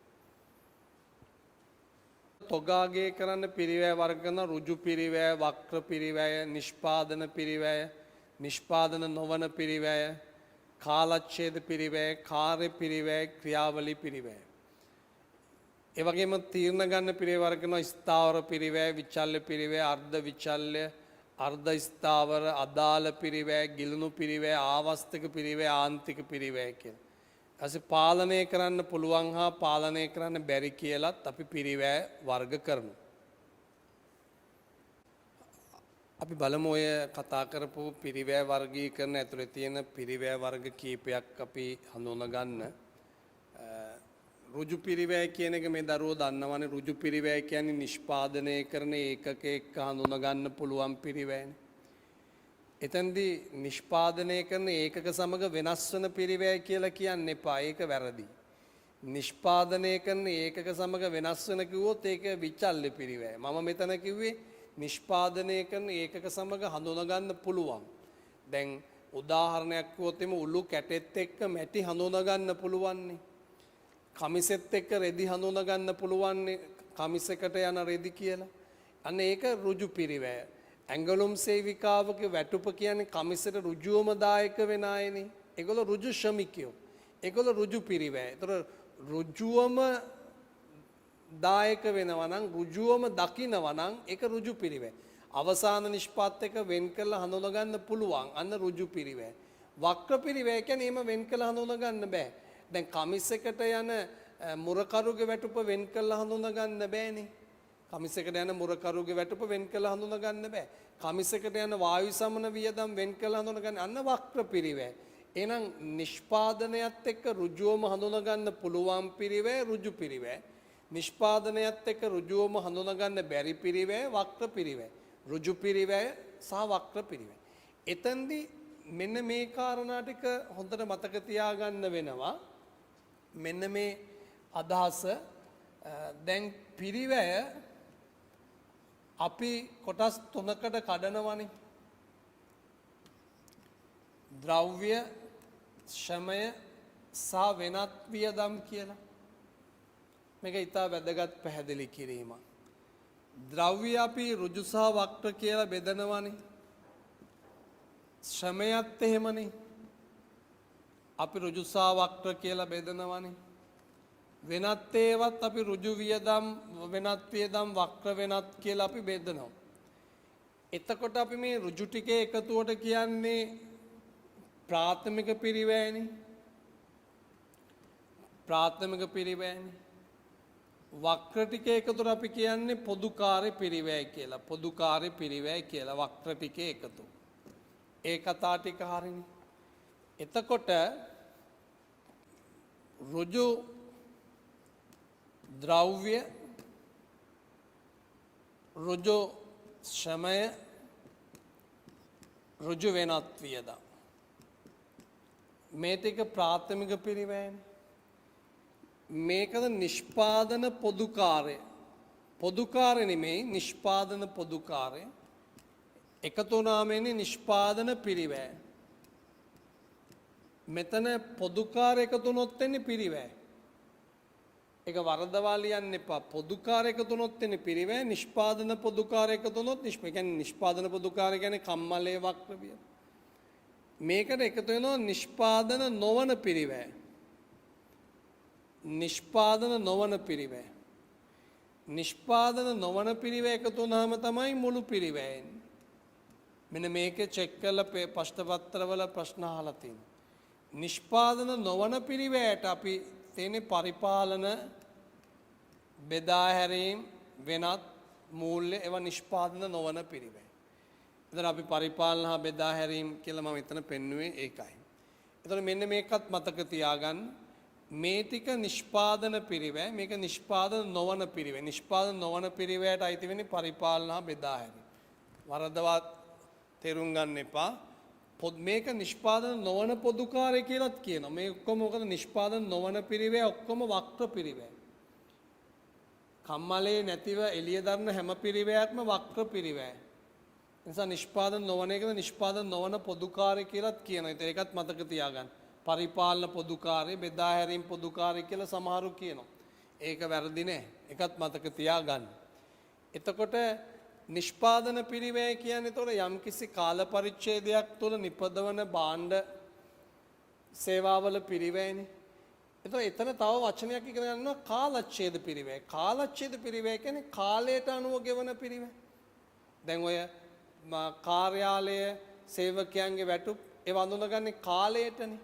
තොගාගේ කරන්න පිරිවැය වර්ග කරන ඍජු පිරිවැය, වක්‍ර පිරිවැය, නිෂ්පාදන පිරිවැය, නිෂ්පාදන නොවන පිරිවැය, කාලච්ඡේද පිරිවැය, කාර්ය පිරිවැය, ක්‍රියාවලි පිරිවැය. ඒ වගේම තීරණ ගන්න පිරිවැය වර්ග කරන ස්ථාවර පිරිවැය, විචල්්‍ය පිරිවැය, අර්ධ විචල්්‍ය, අර්ධ ස්ථාවර, අදාළ පිරිවැය, ගිලුණු පිරිවැය, ආවස්තික පිරිවැය, ආන්තික පිරිවැය කියලා. ඊපස්සේ පාලනය කරන්න පුළුවන් හා පාලනය කරන්න බැරි කියලත් අපි පිරිවැය වර්ග කරනවා. අපි බලමු ඔය කතා කරපු පිරිවැය වර්ගීකරණ ඇතුලේ තියෙන පිරිවැය වර්ග කීපයක් අපි හඳුනා ගන්න. ඍජු පිරිවැය කියන එක මේ දරුවෝ දන්නවනේ. ඍජු පිරිවැය කියන්නේ නිෂ්පාදනය කරන ඒකක එක්ක හඳුනා ගන්න පුළුවන් පිරිවැයනේ. එතෙන්දී නිෂ්පාදනය කරන ඒකක සමග වෙනස් වන පිරිවැය කියලා කියන්න එපා. ඒක වැරදි. නිෂ්පාදනය කරන ඒකක සමග වෙනස් වෙන කිව්වොත් ඒක විචල්්‍ය පිරිවැය. මම මෙතන කිව්වේ නිෂ්පාදනය කරන ඒකක සමග හඳුනා ගන්න පුළුවන්. දැන් උදාහරණයක් කිව්වොත් එimhe උළු කැටෙත් එක්ක මැටි හඳුනා ගන්න පුළුවන්නේ. කමිසෙත් එක්ක රෙදි හඳුනා ගන්න පුළුවන්නේ කමිසෙකට යන රෙදි කියලා. අන්න ඒක ඍජු පිරිවැය. ඇඟලුම් සේවිකාවක වැටුප කියන්නේ කමිසෙට ඍජුවම දායක වෙන අයනේ. ඒගොල්ලෝ ඍජු ශ්‍රමිකයෝ. ඒගොල්ලෝ ඍජු පිරිවැය. ඒතර ඍජුවම දායක වෙනවා නම් ඍජුවම දකිනවා නම් ඒක ඍජු පිරිවැය. අවසාන නිෂ්පාත් එක වෙන් කරලා හඳුනා ගන්න පුළුවන්. අන්න ඍජු පිරිවැය. වක්‍ර පිරිවැය කියන්නේ එහෙම වෙන් කරලා හඳුනා ගන්න බෑ. දැන් කමිසෙකට යන මුරකරුගේ වැටුප වෙන් කරලා හඳුනා ගන්න බෑනේ. කමිසෙකට යන මුරකරුගේ වැටුප වෙන් කරලා හඳුනා ගන්න බෑ. කමිසෙකට යන වායු සමන වියදම් වෙන් කරලා හඳුනා ගන්න අන්න වක්‍ර පිරිවැය. එහෙනම් නිෂ්පාදනයත් එක්ක ඍජුවම හඳුනා ගන්න පුළුවන් පිරිවැය ඍජු පිරිවැය. නිෂ්පාදනයත් එක්ක ඍජුවම හඳුනා ගන්න බැරි පිරිවැය වක්‍ර පිරිවැය. ඍජු පිරිවැය සහ වක්‍ර පිරිවැය. එතෙන්දී මෙන්න මේ කාරණා ටික හොඳට මතක තියාගන්න වෙනවා. මෙන්න මේ අදහස දැන් පිරිවැය අපි කොටස් තුනකට කඩනවනේ. ද්‍රව්‍ය, ශ්‍රමය සහ වෙනත් වියදම් කියලා. මේක ඉතා වැදගත් පැහැදිලි කිරීමක්. ද්‍රව්‍ය අපි ඍජු සහ වක්‍ර කියලා බෙදනවනේ. ශ්‍රමයත් එහෙමනේ. අපි ඍජු සහ වක්‍ර කියලා බෙදනවනේ. වෙනත් ඒවත් අපි ඍජු වියදම්, වෙනත් වියදම්, වක්‍ර වෙනත් කියලා අපි බෙදනවා. එතකොට අපි මේ ඍජු ටිකේ එකතුවට කියන්නේ ප්‍රාථමික පිරිවැයනේ. ප්‍රාථමික පිරිවැයනේ. වක්‍ර ටිකේ එකතුවට අපි කියන්නේ පොදුකාර්ය පිරිවැය කියලා. පොදුකාර්ය පිරිවැය කියලා වක්‍ර ටිකේ එකතු. ඒ කතා ටික හරිනේ. එතකොට ඍජු ද්‍රව්‍ය, ඍජු ශ්‍රමය, ඍජු වෙනත් වියදම්. මේ ටික ප්‍රාථමික පිරිවැයනේ. මේකද නිෂ්පාදන පොදුකාර්ය. පොදුකාර්ය නෙමෙයි නිෂ්පාදන පොදුකාර්ය. එකතු වුණාමනේ නිෂ්පාදන පිරිවැය. මෙතන පොදුකාර්ය එකතු වුණොත් වෙන්නේ පිරිවැය. ඒක වරදවා ලියන්න එපා. පොදුකාර්ය එකතු වුණොත් වෙන්නේ පිරිවැය. නිෂ්පාදන පොදුකාර්ය එකතු වුණොත් නිෂ්පාදන පොදුකාර්ය කියන්නේ කම්මලයේ වක්‍ර විය. මේකට එකතු වෙනවා නිෂ්පාදන නොවන පිරිවැය. නිෂ්පාදන නොවන පිරිවැය. නිෂ්පාදන නොවන පිරිවැය එකතු වුණාම තමයි මුළු පිරිවැය එන්නේ. මෙන්න මේක චෙක් කරලා ප්‍රශ්න පත්‍රවල ප්‍රශ්න අහලා තියෙනවා. නිෂ්පාදන නොවන පිරිවැයට අපි තියෙන පරිපාලන, බෙදා හැරීම්, වෙනත් මූල්‍ය ඒවා නිෂ්පාදන නොවන පිරිවැය. එතන අපි පරිපාලන හා බෙදා හැරීම් කියලා මම එතන පෙන්වුවේ ඒකයි. එතන මෙන්න මේකත් මතක තියාගන්න. මේ ටික නිෂ්පාදන පිරිවැය මේක නිෂ්පාදන නොවන පිරිවැය නිෂ්පාදන නොවන පිරිවැයට අයිති වෙන්නේ පරිපාලන හා බෙදා හැරීම. වරදවත් තේරුම් ගන්න එපා. මේක නිෂ්පාදන නොවන පොදුකාරය කියලාත් කියනවා. මේ ඔක්කොම මොකද නිෂ්පාදන නොවන පිරිවැය ඔක්කොම වක්‍ර පිරිවැය. කම්මලේ නැතිව එළිය දරන හැම පිරිවැයක්ම වක්‍ර පිරිවැය. නිසා නිෂ්පාදන නොවන එකද නිෂ්පාදන නොවන පොදුකාරය කියලාත් කියනවා. ඒකත් මතක තියාගන්න. පරිපාලන පොදුකාරය බෙදා හැරීම් පොදුකාරය කියලා සමහරු කියනවා. ඒක වැරදි නෑ. ඒකත් මතක තියාගන්න. එතකොට නිෂ්පාදන පිරිවැය කියන්නේ එතකොට යම්කිසි කාල පරිච්ඡේදයක් තුළ නිපදවන භාණ්ඩ සේවාවල පිරිවැයනේ. එතකොට එතන තව වචනයක් ඉගෙන ගන්නවා කාලච්ඡේද පිරිවැය. කාලච්ඡේද පිරිවැය කියන්නේ කාලයට අනුව ගෙවන පිරිවැය. දැන් ඔය කාර්යාලය සේවකයන්ගේ වැටුප් ඒ වඳුනගන්නේ කාලයටනේ.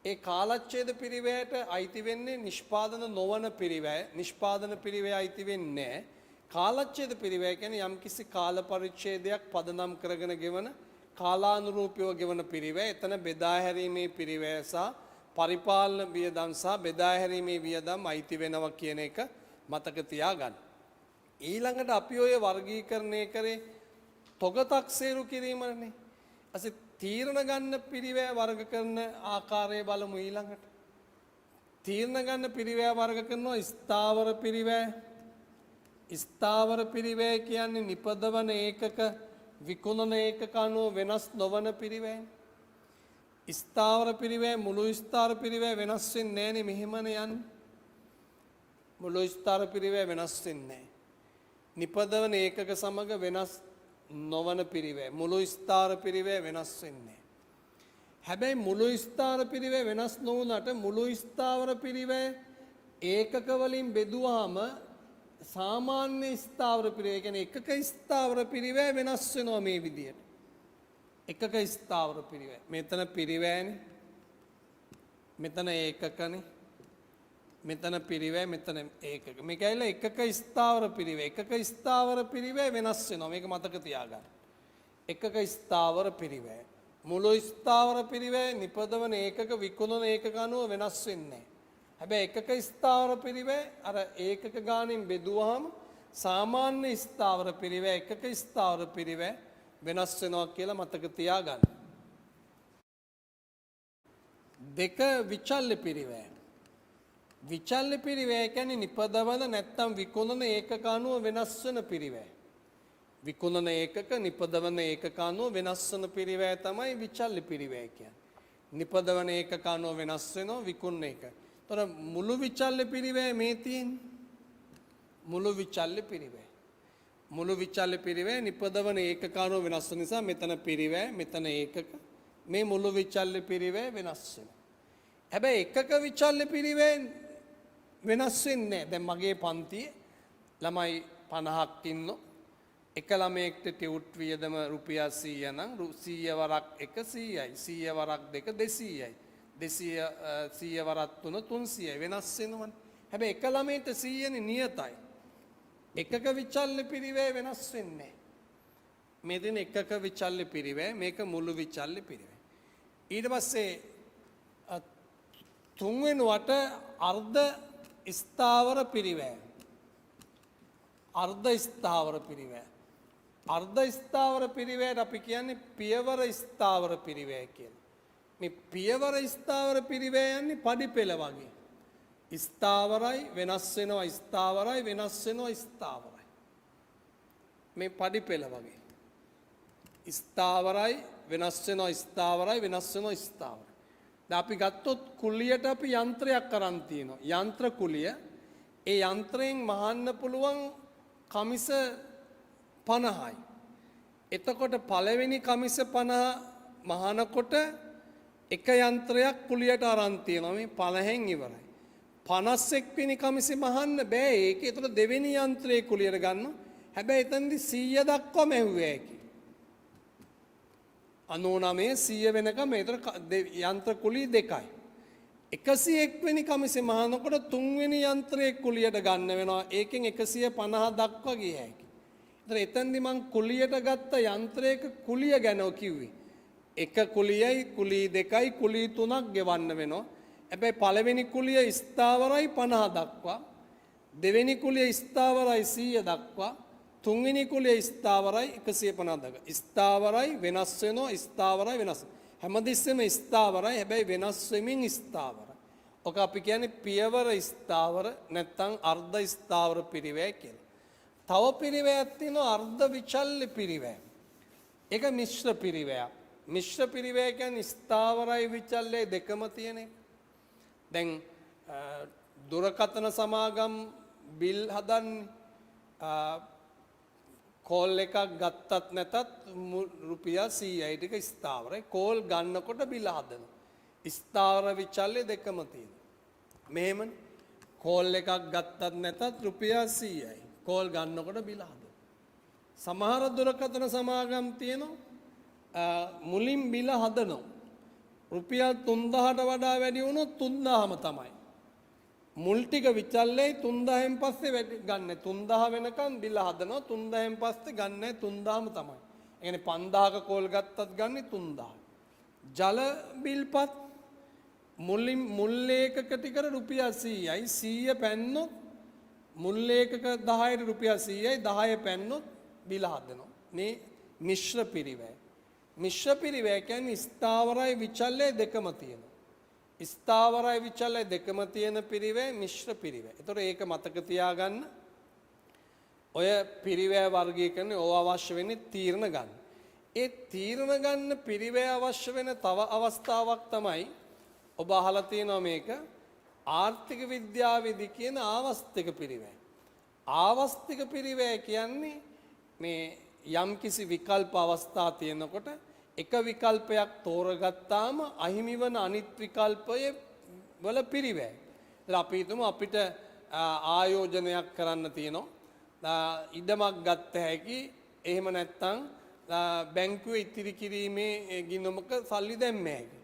ඒ කාලච්ඡේද පිරිවැයට අයිති වෙන්නේ නිෂ්පාදන නොවන පිරිවැය. නිෂ්පාදන පිරිවැය අයිති වෙන්නේ නැහැ. කාලච්ඡේද පිරිවැය කියන්නේ යම්කිසි කාල පරිච්ඡේදයක් පදනම් කරගෙන ගෙවන කාලානුරූපීව ගෙවන පිරිවැය. එතන බෙදා හැරීමේ පිරිවැය සහ පරිපාලන වියදම් සහ බෙදා හැරීමේ වියදම් අයිති වෙනවා කියන එක මතක තියාගන්න. ඊළඟට අපි ඔය වර්ගීකරණය කරේ තොග තක්සේරු කිරීමනේ. අසෙ තීරණ ගන්න පිරිවැය වර්ග කරන ආකාරය බලමු ඊළඟට. තීරණ ගන්න පිරිවැය වර්ග කරනවා ස්ථාවර පිරිවැය. ස්ථාවර පිරිවැය කියන්නේ නිපදවන ඒකක විකුණන ඒකක අනුව වෙනස් නොවන පිරිවැය. ස්ථාවර පිරිවැය මුළු ස්ථාවර පිරිවැය වෙනස් වෙන්නේ නැහනේ මෙහෙමනේ යන්නේ. මුළු ස්ථාවර පිරිවැය වෙනස් වෙන්නේ නැහැ. නිපදවන ඒකක සමග වෙනස් නොවන පිරිවැය මුළු ස්ථාවර පිරිවැය වෙනස් වෙන්නේ. හැබැයි මුළු ස්ථාවර පිරිවැය වෙනස් නොවුනට මුළු ස්ථාවර පිරිවැය ඒකක වලින් බෙදුවාම සාමාන්‍ය ස්ථාවර පිරිවැය කියන්නේ එකක ස්ථාවර පිරිවැය වෙනස් වෙනවා මේ විදියට. එකක ස්ථාවර පිරිවැය. මෙතන පිරිවැයනේ. මෙතන ඒකකනේ. මෙතන පිරිවැය මෙතන ඒකක. මේක ඇවිල්ලා එකක ස්ථාවර පිරිවැය. එකක ස්ථාවර පිරිවැය වෙනස් වෙනවා. මේක මතක තියාගන්න. එකක ස්ථාවර පිරිවැය. මුළු ස්ථාවර පිරිවැය නිපදවන ඒකක විකුණන ඒකක අනුව වෙනස් වෙන්නේ නැහැ. හැබැයි එකක ස්ථාවර පිරිවැය අර ඒකක ගානින් බෙදුවාම සාමාන්‍ය ස්ථාවර පිරිවැය එකක ස්ථාවර පිරිවැය වෙනස් වෙනවා කියලා මතක තියාගන්න. දෙක විචල්්‍ය පිරිවැය. විචල්්‍ය පිරිවැය කියන්නේ නිපදවන නැත්තම් විකුණන ඒකක අනුව වෙනස් වෙන පිරිවැය. විකුණන ඒකක නිපදවන ඒකක අනුව වෙනස් වෙන පිරිවැය තමයි විචල්්‍ය පිරිවැය කියන්නේ. නිපදවන ඒකක අනුව වෙනස් වෙනවා විකුණන එක. තොර මුළු විචල්්‍ය පිරිවැය මේ තියෙන්නේ. මුළු විචල්්‍ය පිරිවැය. මුළු විචල්්‍ය පිරිවැය නිපදවන ඒකක අනුව වෙනස් වෙන නිසා මෙතන පිරිවැය මෙතන ඒකක මේ මුළු විචල්්‍ය පිරිවැය වෙනස් වෙනවා. හැබැයි එකක විචල්්‍ය පිරිවැය වෙනස් වෙන්නේ නැහැ. දැන් මගේ පන්තියේ ළමයි 50ක් ඉන්නෝ. එක ළමයෙක්ට ටියුට් වියදම රුපියල් 100 නම් 100 වරක් 100යි 100 වරක් 2 200යි 200 100 වරක් 3 300යි වෙනස් වෙනවනේ. හැබැයි එක ළමයට 100නේ නියතයි. එකක විචල්්‍ය පිරිවැය වෙනස් වෙන්නේ නැහැ. මේ දෙන එකක විචල්්‍ය පිරිවැය මේක මුළු විචල්්‍ය පිරිවැය. ඊට පස්සේ තුන්වෙනුවට අර්ධ ස්ථාවර පිරිවැය. අර්ධ ස්ථාවර පිරිවැය. අර්ධ ස්ථාවර පිරිවැයට අපි කියන්නේ පියවර ස්ථාවර පිරිවැය කියලා. මේ පියවර ස්ථාවර පිරිවැය යන්නේ පඩි පෙළ වගේ. ස්ථාවරයි වෙනස් වෙනවා ස්ථාවරයි වෙනස් වෙනවා ස්ථාවරයි. මේ පඩි පෙළ වගේ. ස්ථාවරයි වෙනස් වෙනවා ස්ථාවරයි වෙනස් වෙනවා ස්ථාවරයි. දැන් අපි ගත්තොත් කුලියට අපි යන්ත්‍රයක් අරන් තියෙනවා. යන්ත්‍ර කුලිය. ඒ යන්ත්‍රයෙන් මහන්න පුළුවන් කමිස 50යි. එතකොට පළවෙනි කමිස 50 මහනකොට එක යන්ත්‍රයක් කුලියට අරන් තියෙනවා. මේ 50න් ඉවරයි. 51 වෙනි කමිසෙ මහන්න බෑ. ඒක ඒතර දෙවෙනි යන්ත්‍රයේ කුලියට ගන්න. හැබැයි එතනදි 100 දක්වා මැහුවේ ඇකි. 99 100 වෙනකම් ඒතර යන්ත්‍ර කුලි දෙකයි. 101 වෙනි කමිසෙ මහනකොට තුන්වෙනි යන්ත්‍රයේ කුලියට ගන්න වෙනවා. ඒකෙන් 150 දක්වා ගිය හැකි. ඒතර එතෙන්දි මං කුලියට ගත්ත යන්ත්‍රයක කුලිය ගැන කිව්වේ. එක කුලියයි කුලි දෙකයි කුලි තුනක් ගෙවන්න වෙනවා. හැබැයි පළවෙනි කුලිය ස්ථාවරයි 50 දක්වා, දෙවෙනි කුලිය ස්ථාවරයි 100 දක්වා, තුන්වෙනි කුලිය ස්ථාවරයි 150 දක්වා. ස්ථාවරයි වෙනස් වෙනවා, ස්ථාවරයි වෙනස්. හැමදෙස්සෙම ස්ථාවරයි, හැබැයි වෙනස් වෙමින් ස්ථාවරයි. ඔක අපි කියන්නේ පියවර ස්ථාවර නැත්නම් අර්ධ ස්ථාවර පිරිවැය කියලා. තව පිරිවැයක් තියෙනවා අර්ධ විචල්්‍ය පිරිවැය. ඒක මිශ්‍ර පිරිවැයක්. මිශ්‍ර පිරිවැය කියන්නේ ස්ථාවරයි විචල්්‍යයි දෙකම තියෙන එක. දැන් දුරකථන සමාගම් බිල් හදන්නේ කෝල් එකක් ගත්තත් නැතත් රුපියල් 100යි ටික ස්ථාවරයි. කෝල් ගන්නකොට බිල හදනවා. ස්ථාවර විචල්්‍ය දෙකම තියෙනවා. මෙහෙමනේ කෝල් එකක් ගත්තත් නැතත් රුපියල් 100යි. කෝල් ගන්නකොට බිල හදනවා. සමහර දුරකථන සමාගම් තියෙනවා මුලින් බිල හදනවා. රුපියල් 3000ට වඩා වැඩි වුණොත් 3000ම තමයි. මුල් ටික විචල්ලේ 3000න් පස්සේ වැඩි ගන්න. 3000 වෙනකන් බිල හදනවා. 3000න් පස්සේ ගන්න 3000ම තමයි. ඒ කියන්නේ 5000ක කෝල් ගත්තත් ගන්නේ 3000. ජල බිල්පත් මුල් ඒකක ටිකට රුපියල් 100යි. 100 පැන්නොත් මුල් ඒකක 10ට රුපියල් 100යි. 10 පැන්නොත් බිල හදනවා. මේ මිශ්‍ර පිරිවැය. මිශ්‍ර පිරිවැය කියන්නේ ස්ථාවරයි විචල්්‍ය දෙකම තියෙනවා. ස්ථාවරයි විචල්්‍ය දෙකම තියෙන පිරිවැය මිශ්‍ර පිරිවැය. ඒතකොට ඒක මතක තියාගන්න. ඔය පිරිවැය වර්ගීකරණය ඕව අවශ්‍ය වෙන්නේ තීරණ ගන්න. ඒ තීරණ ගන්න පිරිවැය අවශ්‍ය වෙන තව අවස්ථාවක් තමයි ඔබ අහලා තියෙනවා මේක ආර්ථික විද්‍යාවේදී කියන ආවස්තික පිරිවැය. ආවස්තික පිරිවැය කියන්නේ මේ යම්කිසි විකල්ප අවස්ථා තියෙනකොට එක විකල්පයක් තෝරගත්තාම අහිමි වන අනිත් විකල්පයේ වල පිරිවැය. අපි හිතමු අපිට ආයෝජනයක් කරන්න තියෙනවා. ඉඩමක් ගත්ත හැකි. එහෙම නැත්නම් බැංකුවේ ඉතිරි කිරීමේ ගිණුමක සල්ලි දැම්ම හැකි.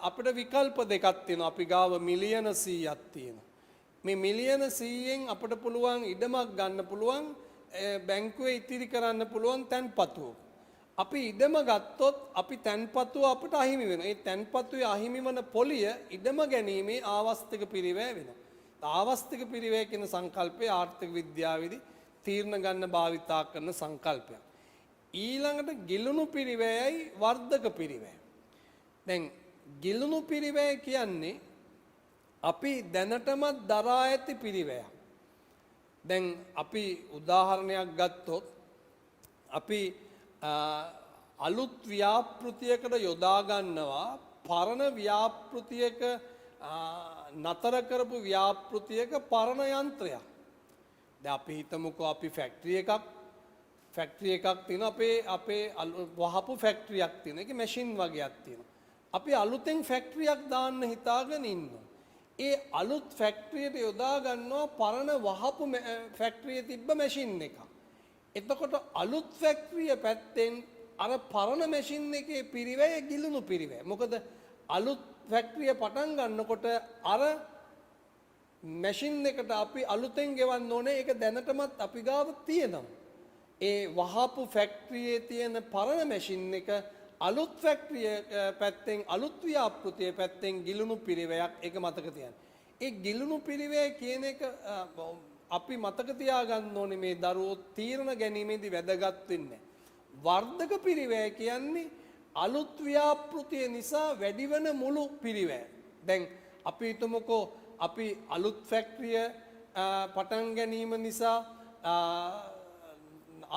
අපිට විකල්ප දෙකක් තියෙනවා. අපි ගාව මිලියන 100ක් තියෙනවා. මේ මිලියන 100න් අපිට පුළුවන් ඉඩමක් ගන්න පුළුවන් බැංකුවේ ඉතිරි කරන්න පුළුවන් තැන්පතුව. අපි ඉඩම ගත්තොත් අපි තැන්පතුව අපිට අහිමි වෙනවා. ඒ තැන්පතුවේ අහිමි වන පොලිය ඉඩම ගැනීමේ ආවස්තික පිරිවැය වෙනවා. ආවස්තික පිරිවැය කියන සංකල්පය ආර්ථික විද්‍යාවේදී තීරණ ගන්න භාවිතා කරන සංකල්පයක්. ඊළඟට ගිලුණු පිරිවැයයි වර්ධක පිරිවැය. දැන් ගිලුණු පිරිවැය කියන්නේ අපි දැනටමත් දරා ඇති පිරිවැයක්. දැන් අපි උදාහරණයක් ගත්තොත් අපි අලුත් ව්‍යාපෘතියකට යොදා ගන්නවා පරණ ව්‍යාපෘතියක නතර කරපු ව්‍යාපෘතියක පරණ යන්ත්‍රයක්. දැන් අපි හිතමුකෝ අපි ෆැක්ටරි එකක් තියෙනවා අපේ වහපු ෆැක්ටරියක් තියෙනවා. ඒකේ මැෂින් වගේක් තියෙනවා. අපි අලුතෙන් ෆැක්ටරියක් දාන්න හිතාගෙන ඉන්නවා. ඒ අලුත් ෆැක්ටරියට යොදා ගන්නවා පරණ වහපු ෆැක්ටරියේ තිබ්බ මැෂින් එකක්. එතකොට අලුත් ෆැක්ටරිය පැත්තෙන් අර පරණ මැෂින් එකේ පිරිවැය ගිලුණු පිරිවැය. මොකද අලුත් ෆැක්ටරිය පටන් ගන්නකොට අර මැෂින් එකට අපි අලුතෙන් ගෙවන්න ඕනේ. ඒක දැනටමත් අපි ගාව තියෙනවා. ඒ වහපු ෆැක්ටරියේ තියෙන පරණ මැෂින් එක අලුත් ෆැක්ටරිය පැත්තෙන් අලුත් ව්‍යාපෘතිය පැත්තෙන් ගිලුණු පිරිවැයක්. ඒක මතක තියාගන්න. ඒ ගිලුණු පිරිවැය කියන එක අපි මතක තියාගන්න ඕනේ මේ දරුවෝ තීරණ ගැනීමේදී වැදගත් වෙන්නේ. වර්ධක පිරිවැය කියන්නේ අලුත් ව්‍යාපෘතිය නිසා වැඩිවන මුළු පිරිවැය. දැන් අපි හිතමුකෝ අපි අලුත් ෆැක්ටරිය පටන් ගැනීම නිසා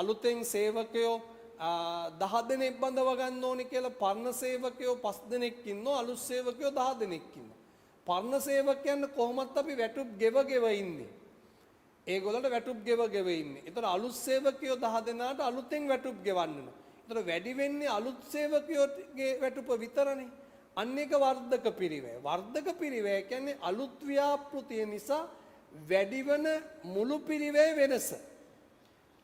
අලුතෙන් සේවකයෝ 10 දෙනෙක් බඳව ගන්න ඕනේ කියලා පරණ සේවකයෝ 5 දෙනෙක් ඉන්නවා අලුත් සේවකයෝ 10 දෙනෙක් ඉන්නවා. පරණ සේවකයන් කොහොමත් අපි වැටුප් ගෙව ඉන්නේ. ඒගොල්ලන්ට වැටුප් ගෙව ඉන්නේ. ඒතර අලුත් සේවකයෝ 10 දෙනාට අලුතෙන් වැටුප් ගෙවන්න ඕන. ඒතර වැඩි වෙන්නේ අලුත් සේවකයෝගේ වැටුප විතරනේ. අන්න එක වර්ධක පිරිවැය. වර්ධක පිරිවැය කියන්නේ අලුත් ව්‍යාපෘතිය නිසා වැඩිවන මුළු පිරිවැය වෙනස.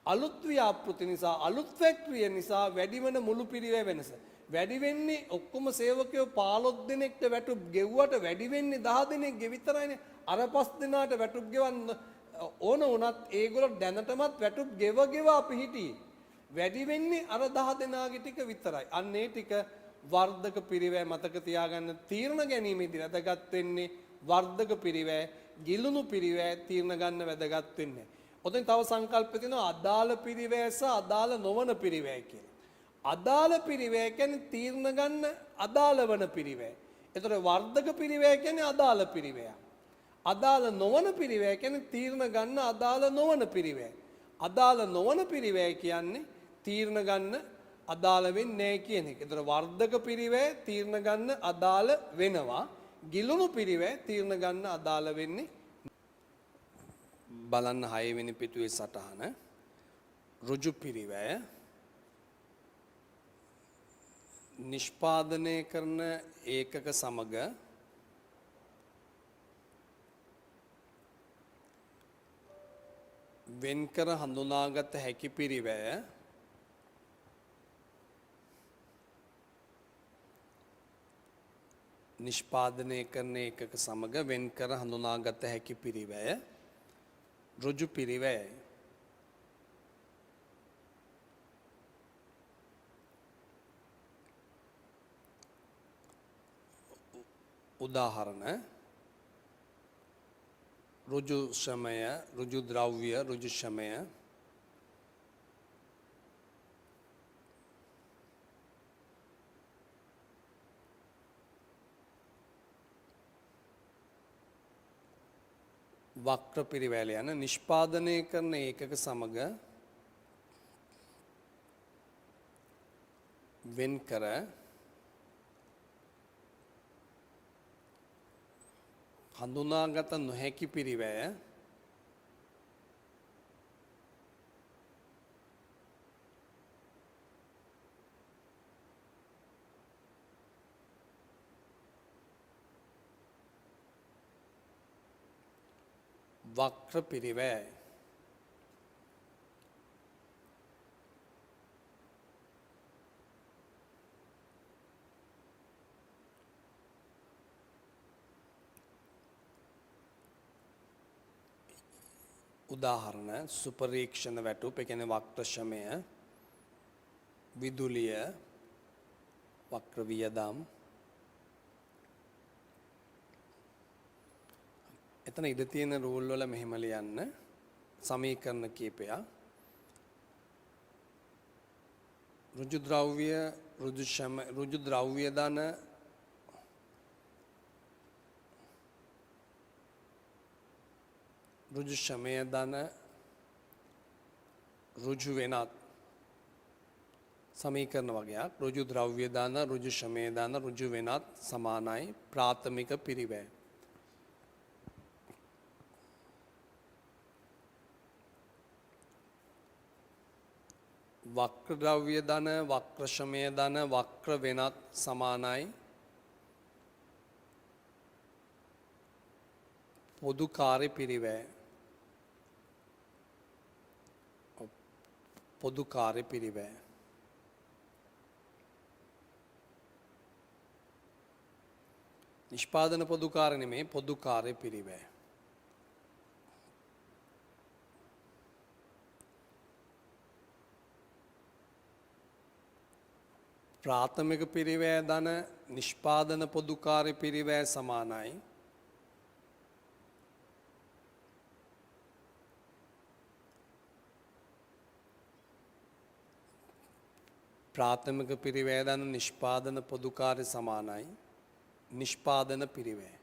අලුත් ව්‍යාපෘති නිසා අලුත් ෆැක්ටරිය නිසා වැඩිවන මුළු පිරිවැය වෙනස. වැඩි වෙන්නේ ඔක්කොම සේවකයෝ 15 දෙනෙක්ට වැටුප් ගෙව්වට වැඩි වෙන්නේ 10 දෙනෙක්ගේ විතරයිනේ. අර 5 දෙනාට වැටුප් ගෙවන්න ඕන වුණත් ඒගොල්ලෝ දැනටමත් වැටුප් ගෙව අපි හිටියේ. වැඩි වෙන්නේ අර 10 දෙනාගේ ටික විතරයි. අන්න ඒ ටික වර්ධක පිරිවැය මතක තියාගන්න තීරණ ගැනීමේදී වැදගත් වෙන්නේ වර්ධක පිරිවැය, ගිලුණු පිරිවැය තීරණ ගන්න වැදගත් වෙන්නේ. ඔතෙන් තව සංකල්ප තියෙනවා අදාළ පිරිවැය සහ අදාළ නොවන පිරිවැය කියලා. අදාළ පිරිවැය කියන්නේ තීරණ ගන්න අදාළ වන පිරිවැය. එතකොට වර්ධක පිරිවැය කියන්නේ අදාළ පිරිවැය. අදාළ නොවන පිරිවැය කියන්නේ තීරණ ගන්න අදාළ නොවන පිරිවැය. අදාළ නොවන පිරිවැය කියන්නේ තීරණ ගන්න අදාළ වෙන්නේ නැහැ කියන එක. ඒතර වර්ධක පිරිවැය තීරණ ගන්න අදාළ වෙනවා. ගිලුණු පිරිවැය තීරණ ගන්න අදාළ වෙන්නේ. බලන්න 6 වෙනි පිටුවේ සටහන. ඍජු පිරිවැය නිෂ්පාදනය කරන ඒකක සමග වෙන්කර හඳුනාගත හැකි පිරිවැය නිෂ්පාදනය කරන ඒකක සමග වෙන්කර හඳුනාගත හැකි පිරිවැය ඍජු පිරිවැයයි. උදාහරණ ඍජු ශ්‍රමය, ඍජු ද්‍රව්‍ය, ඍජු ශ්‍රමය වක්‍ර පිරිවැය යන නිෂ්පාදනය කරන ඒකක සමග වෙන්කර හඳුනාගත නොහැකි පිරිවැය වක්‍ර පිරිවැයයි. උදාහරණ සුපරීක්ෂණ වැටුප, ඒ කියන්නේ වක්‍ර ශ්‍රමය, විදුලිය, වක්‍ර වියදම්. එතන ඉඳ තියෙන රූල් වල මෙහෙම ලියන්න සමීකරණ කීපයක්. ඍජු ද්‍රව්‍ය, ඍජු ශ්‍රම, ඍජු ද්‍රව්‍ය ධන ඍජු ශ්‍රමය ධන ඍජු වෙනත් සමීකරණ වගයක්. ඍජු ද්‍රව්‍ය ධන, ඍජු ශ්‍රමය ධන, ඍජු වෙනත් සමානයි ප්‍රාථමික පිරිවැය. වක්‍ර ද්‍රව්‍ය ධන, වක්‍ර ශ්‍රමය ධන, වක්‍ර වෙනත් සමානයි පොදු කාර්ය පිරිවැය. පොදු කාර්ය පිරිවැය. නිෂ්පාදන පොදු කාර්ය නෙමෙයි, පොදු කාර්ය පිරිවැය. ප්‍රාථමික පිරිවැය ධන නිෂ්පාදන පොදු කාර්ය පිරිවැය සමානයි ප්‍රාථමික පිරිවැය ධන නිෂ්පාදන පොදු කාර්ය සමානයි නිෂ්පාදන පිරිවැය.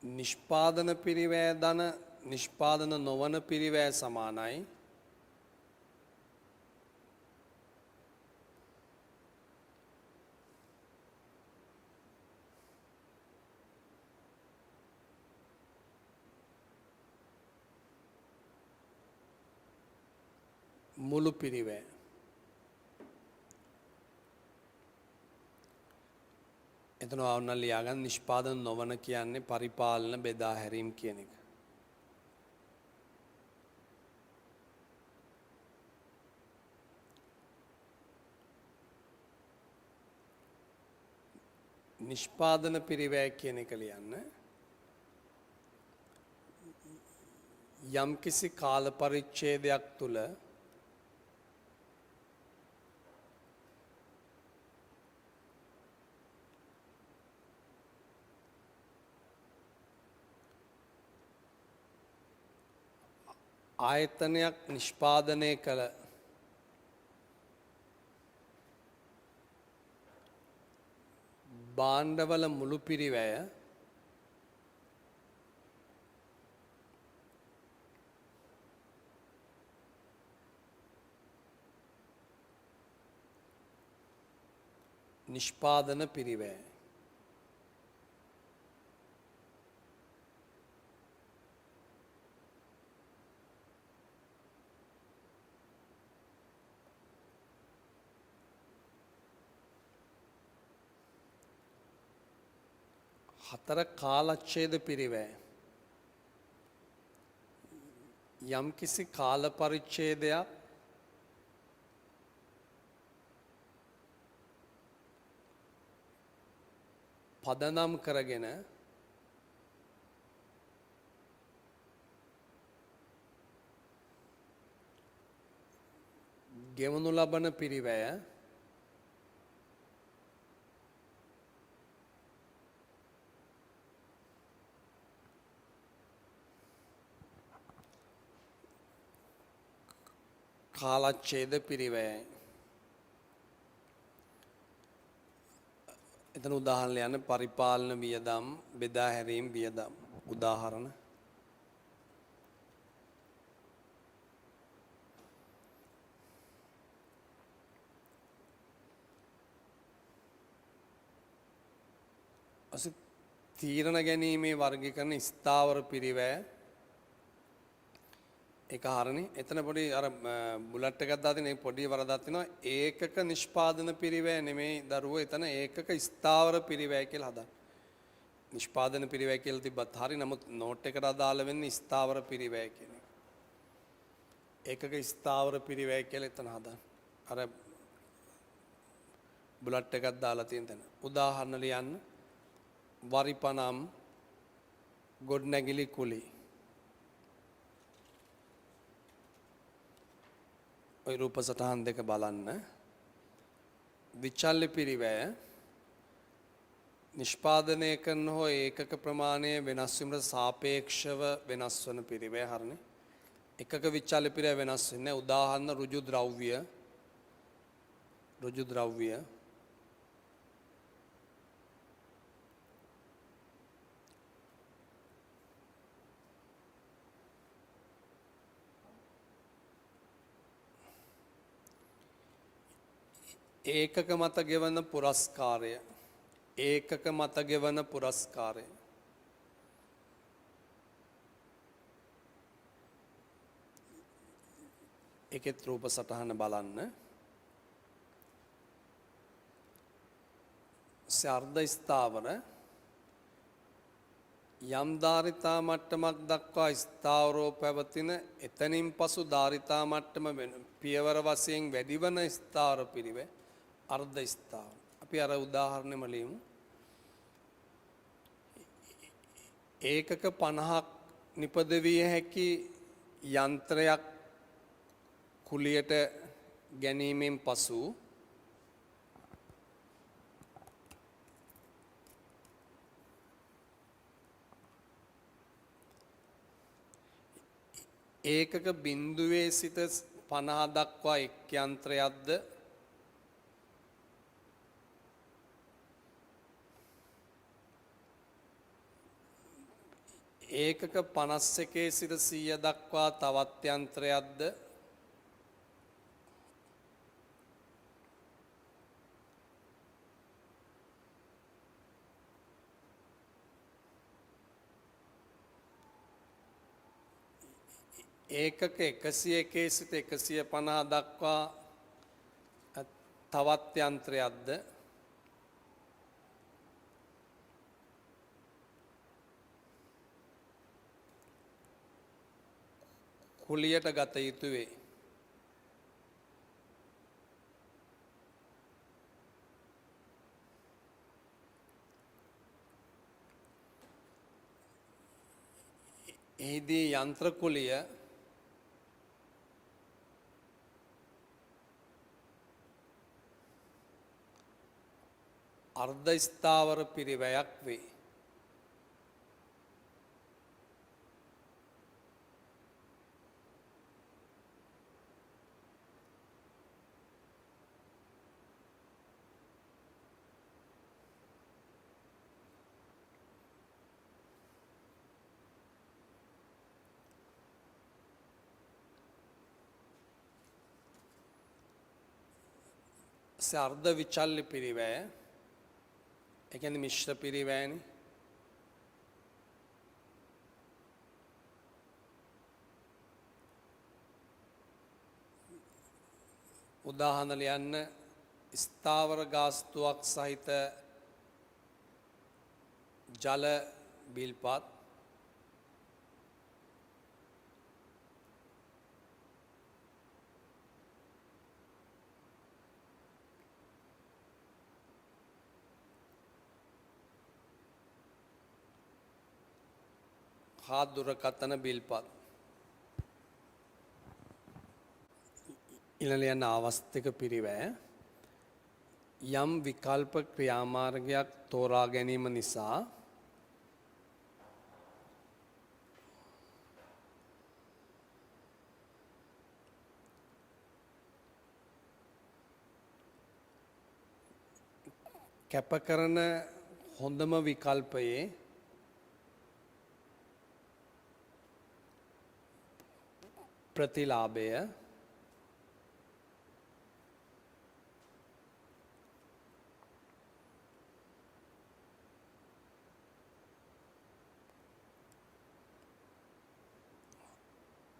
නිෂ්පාදන පිරිවැය ධන නිෂ්පාදන නොවන පිරිවැය සමානයි මුළු පිරිවැය. එතන ආවන ලියාගන්න නිෂ්පාදන නොවන කියන්නේ පරිපාලන බෙදා හැරීම් කියන එක. නිෂ්පාදන පිරිවැය කියන එක ලියන්න. යම්කිසි කාල පරිච්ඡේදයක් තුල ආයතනයක් නිෂ්පාදනය කළ භාණ්ඩවල මුළු පිරිවැය නිෂ්පාදන පිරිවැය හතර කාලච්ඡේද පිරිවැය යම්කිසි කාල පරිච්ඡේදයක් පදනම් කරගෙන ගෙවනු ලබන පිරිවැය කාලච්ඡේද පිරිවැයයි. එතන උදාහරණ ලියන්න පරිපාලන වියදම් බෙදා හැරීම් වියදම් උදාහරණ අස තීරණ ගැනීමේ වර්ගීකරණ ස්ථාවර පිරිවැය ඒක හරනේ. එතන පොඩි අර බුලට් එකක් දාලා තියෙන පොඩි වරදක් තියෙනවා. ඒකක නිෂ්පාදන පිරිවැය නෙමෙයි දරුවෝ. එතන ඒකක ස්ථාවර පිරිවැය කියලා හදන්න. නිෂ්පාදන පිරිවැය කියලා තිබ්බත් හරි. නමුත් නෝට් එකට අදාළ වෙන්නේ ස්ථාවර පිරිවැය කියන එක. ඒකක ස්ථාවර පිරිවැය කියලා එතන හදන්න. අර බුලට් එකක් දාලා තියෙන තැන. උදාහරණ ලියන්න. වරිපනම් ගොඩනැගිලි කුලී ඔය රූප සටහන් දෙක බලන්න. විචල්්‍ය පිරිවැය නිෂ්පාදනය කරන හෝ ඒකක ප්‍රමාණය වෙනස් වීමට සාපේක්ෂව වෙනස් වන පිරිවැය හරිනේ. එකක විචල්්‍ය පිරිවැය වෙනස් වෙන්නේ. උදාහරණ ඍජු ද්‍රව්‍ය ඒකක මත ගෙවන පුරස්කාරය ඒකක මත ගෙවන පුරස්කාරය ඒකෙත් රූප සටහන බලන්න. අර්ධ ස්ථාවර යම් ධාරිතා මට්ටමක් දක්වා ස්ථාවරව පැවතින එතනින් පසු ධාරිතා මට්ටම වෙන පියවර වශයෙන් වැඩිවන ස්ථාවර පිරිවැය අර්ධ ස්ථාවර. අපි අර උදාහරණෙම ලියමු. ඒකක 50ක් නිපදවිය හැකි යන්ත්‍රයක් කුලියට ගැනීමෙන් පසු ඒකක බිඳුවේ සිට 50 දක්වා එක් යන්ත්‍රයක්ද ඒකක 51 සිට 100 දක්වා තවත් යන්ත්‍රයක්ද ඒකක 101 සිට 150 දක්වා තවත් යන්ත්‍රයක්ද කුලියට ගත යුතු වේ. මෙහිදී යන්ත්‍ර කුලිය අර්ධ ස්ථාවර පිරිවැයක් වේ. අර්ධ විචල්්‍ය පිරිවැය, ඒ කියන්නේ මිශ්‍ර පිරිවැයනේ. උදාහරණ ලියන්න ස්ථාවර ගාස්තුවක් සහිත ජල බිල්පත් හා දුරකථන බිල්පත් ඊළඟ යන අවස්තික පිරිවැය යම් විකල්ප ක්‍රියාමාර්ගයක් තෝරා ගැනීම නිසා කැප කරන හොඳම විකල්පයේ ප්‍රතිලාභය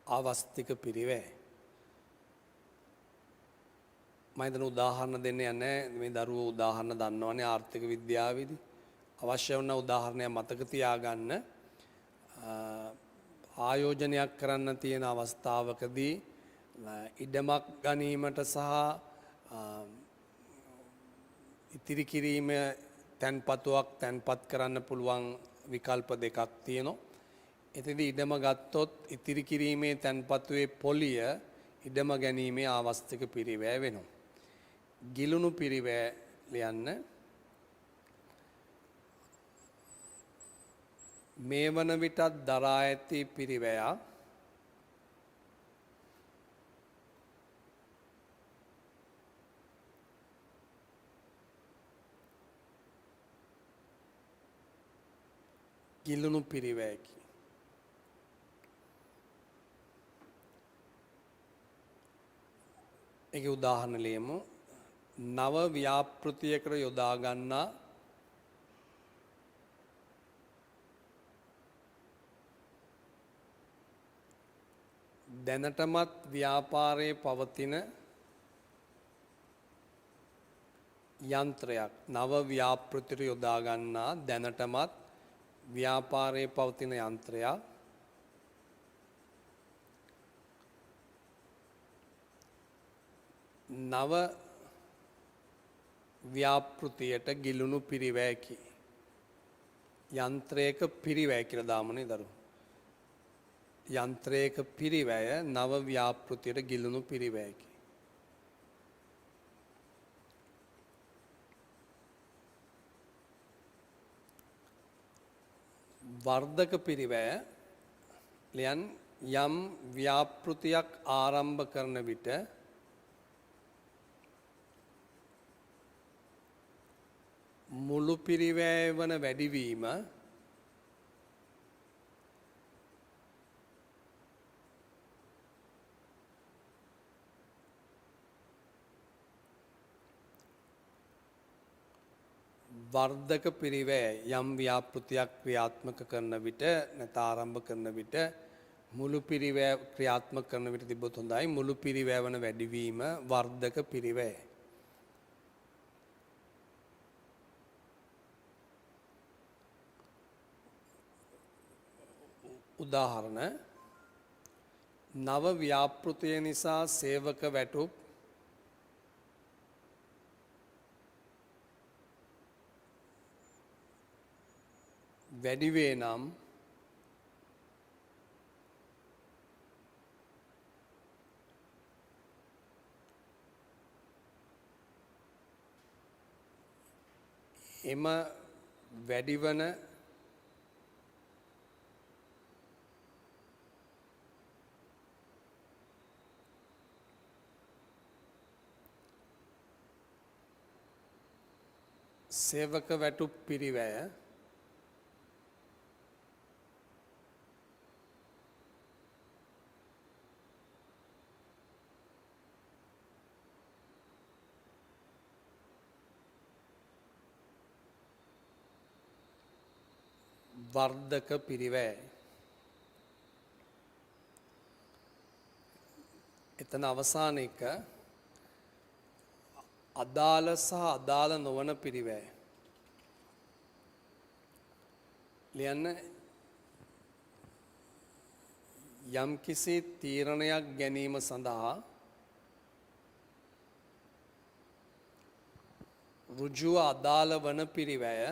ආවස්තික පිරිවැය. මම හිතන උදාහරණ දෙන්න යන්නේ මේ දරුවෝ උදාහරණ දන්නවනේ ආර්ථික විද්‍යාවේදී. අවශ්‍ය වුණ උදාහරණයක් මතක තියාගන්න. ආයෝජනයක් කරන්න තියෙන අවස්ථාවකදී ඉඩමක් ගැනීමට සහ ඉතිරි කිරීම තැන්පතුවක් තැන්පත් කරන්න පුළුවන් විකල්ප දෙකක් තියෙනවා. එතෙදි ඉඩම ගත්තොත් ඉතිරි කිරීමේ තැන්පතුවේ පොලිය ඉඩම ගැනීමේ ආවස්තික පිරිවැය වෙනවා. ගිලුණු පිරිවැය ලියන්න. මේ වන විටත් දරා ඇති පිරිවැයක් ගිලුණු පිරිවැයකි. ඒක උදාහරණ ලියමු. නව ව්‍යාපෘතියකට යොදා ගන්නා දැනටමත් ව්‍යාපාරයේ පවතින යන්ත්‍රයක්. නව ව්‍යාපෘතියට යොදා ගන්නා දැනටමත් ව්‍යාපාරයේ පවතින යන්ත්‍රයක් නව ව්‍යාපෘතියට ගිලුණු පිරිවැයකි. යන්ත්‍රයක පිරිවැය කියලා දාමුනේ දරුවෝ. යන්ත්‍රයක පිරිවැය නව ව්‍යාපෘතියට ගිලුණු පිරිවැයකි. වර්ධක පිරිවැය ලියන් යම් ව්‍යාපෘතියක් ආරම්භ කරන විට මුළු පිරිවැය වන වැඩිවීම වර්ධක පිරිවැය යම් ව්‍යාපෘතියක් ක්‍රියාත්මක කරන විට නැත්නම් ආරම්භ කරන විට මුළු පිරිවැය ක්‍රියාත්මක කරන විට තිබ්බොත් හොඳයි. මුළු පිරිවැය වන වැඩිවීම වර්ධක පිරිවැය. උදාහරණ නව ව්‍යාපෘතිය නිසා සේවක වැටුප් වැඩි වේ නම් එම වැඩිවන සේවක වැටුප් පිරිවැය වර්ධක පිරිවැය. එතන අවසාන එක අදාළ සහ අදාළ නොවන පිරිවැය. ලියන්න යම්කිසි තීරණයක් ගැනීම සඳහා ඍජුව අදාළ වන පිරිවැය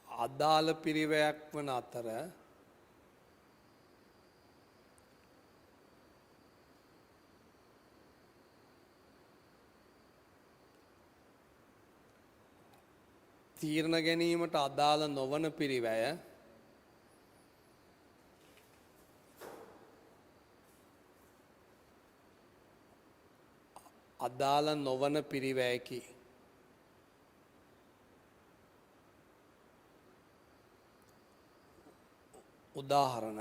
අදාළ පිරිවැයක් වන අතර තීරණ ගැනීමට අදාළ නොවන පිරිවැය අදාළ නොවන පිරිවැයකි. උදාහරණ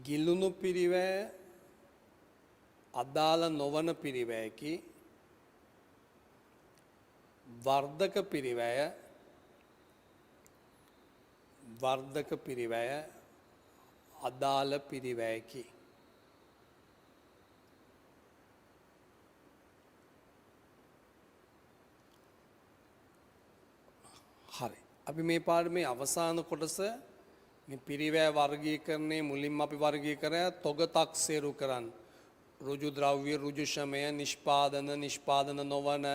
ගිලුණු පිරිවැය අදාළ නොවන පිරිවැයකි. වර්ධක පිරිවැය අදාළ පිරිවැයකි. හරි. අපි මේ පාඩමේ අවසාන කොටස මේ පිරිවැය වර්ගීකරණයේ මුලින්ම අපි වර්ගීකරය තොග තක්සේරු කරන්න. ඍජු ද්‍රව්‍ය, ඍජු ශ්‍රමය, නිෂ්පාදන නොවන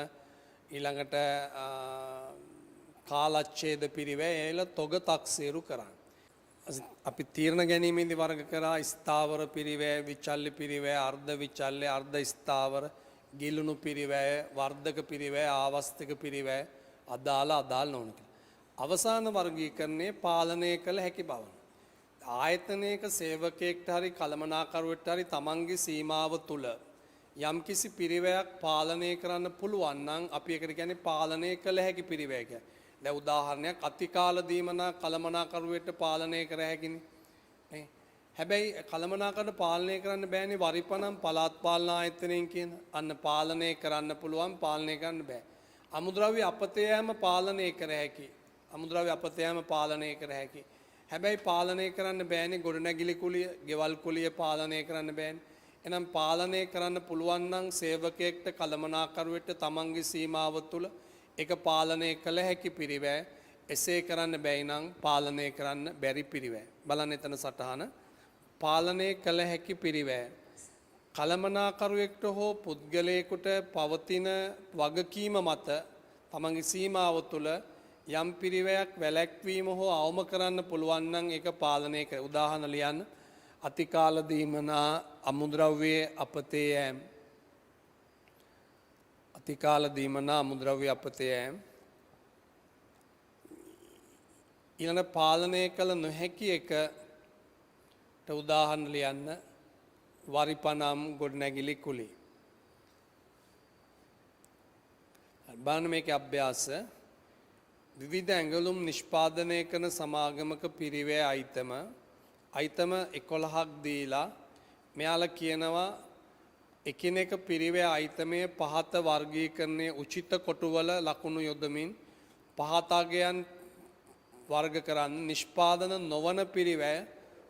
ඊළඟට කාලච්ඡේද පිරිවැය එල තොග තක්සේරු කරන්න. අපි තීරණ ගැනීමේදී වර්ග කරා ස්ථාවර පිරිවැය, විචල්්‍ය පිරිවැය, අර්ධ විචල්්‍ය, අර්ධ ස්ථාවර, ගිලුණු පිරිවැය, වර්ධක පිරිවැය, ආවස්තික පිරිවැය, අදාළ නොවන කියලා. අවසාන වර්ගීකරණය පාලනය කළ හැකි බව. ආයතනයක සේවකයෙක්ට හරි කළමනාකරුවෙක්ට හරි තමන්ගේ සීමාව තුළ යම්කිසි පිරිවැයක් පාලනය කරන්න පුළුවන් නම් අපි ඒකට කියන්නේ පාලනය කළ හැකි පිරිවැය කියලා. දැන් උදාහරණයක් අතිකාල දීමනා කළමනාකරුවෙක්ට පාලනය කර හැකිනේ. නේ? හැබැයි කළමනාකරන පාලනය කරන්න බෑනේ වරිපනම් පළාත් පාලන ආයතනයෙන් කියන. අන්න පාලනය කරන්න පුළුවන් පාලනය කරන්න බෑ. අමුද්‍රව්‍ය අපතේ යෑම පාලනය කර හැකි. අමුද්‍රව්‍ය අපතේ යෑම පාලනය කර හැකි. හැබැයි පාලනය කරන්න බෑනේ ගොඩනැගිලි කුලිය, ගෙවල් කුලිය පාලනය කරන්න බෑනේ. එනම් පාලනය කරන්න පුළුවන් නම් සේවකයෙක්ට කළමනාකරුවෙක්ට තමන්ගේ සීමාව තුළ ඒක පාලනය කළ හැකි පිරිවැය. එසේ කරන්න බැයි නම් පාලනය කරන්න බැරි පිරිවැය. බලන්න එතන සටහන. පාලනය කළ හැකි පිරිවැය. කළමනාකරුවෙක්ට හෝ පුද්ගලයෙකුට පවතින වගකීම මත තමන්ගේ සීමාව තුළ යම් පිරිවැයක් වැළැක්වීම හෝ අවම කරන්න පුළුවන් නම් ඒක පාලනය කර. උදාහරණ ලියන්න. අතිකාල දීමනා අමුද්‍රව්‍යයේ අපතේ යෑම. අතිකාල දීමනා අමුද්‍රව්‍ය අපතේ යෑම. ඊළඟ පාලනය කළ නොහැකි එකට උදාහරණ ලියන්න. වරිපනම් ගොඩනැගිලි කුලී. බලන්න මේකේ අභ්‍යාස. විවිධ ඇඟලුම් නිෂ්පාදනය කරන සමාගමක පිරිවැය අයිතම 11ක් දීලා මෙයාලා කියනවා එකිනෙක පිරිවැය අයිතමේ පහත වර්ගීකරණයේ උචිත කොටුවල ලකුණු යොදමින් පහතගයන් වර්ග කරන්න. නිෂ්පාදන නොවන පිරිවැය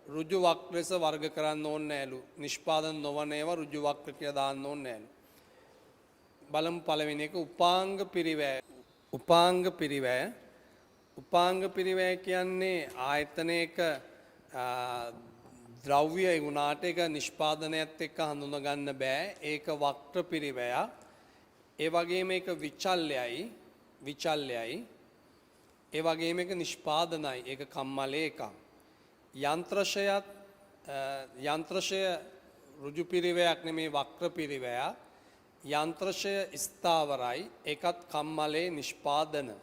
ඍජු වක්‍ර ලෙස වර්ග කරන්න ඕනේ නෑලු. නිෂ්පාදන නොවන ඒවා ඍජු වක්‍ර කියලා දාන්න ඕනේ නෑලු. බලමු පළවෙනි එක උපාංග පිරිවැය. උපාංග පිරිවැය කියන්නේ ආයතනයක ද්‍රව්‍ය වුණාට ඒක නිෂ්පාදනයත් එක්ක හඳුනා ගන්න බෑ. ඒක වක්‍ර පිරිවැයක්. ඒ වගේම එක විචල්යයි ඒ වගේම එක නිෂ්පාදනයි ඒක කම්මලේ එකක්. යන්ත්‍රශය ඍජු පිරිවැයක් නෙමේ වක්‍ර පිරිවැයක්. යන්ත්‍රශය ස්ථාවරයි ඒකත් කම්මලේ නිෂ්පාදන.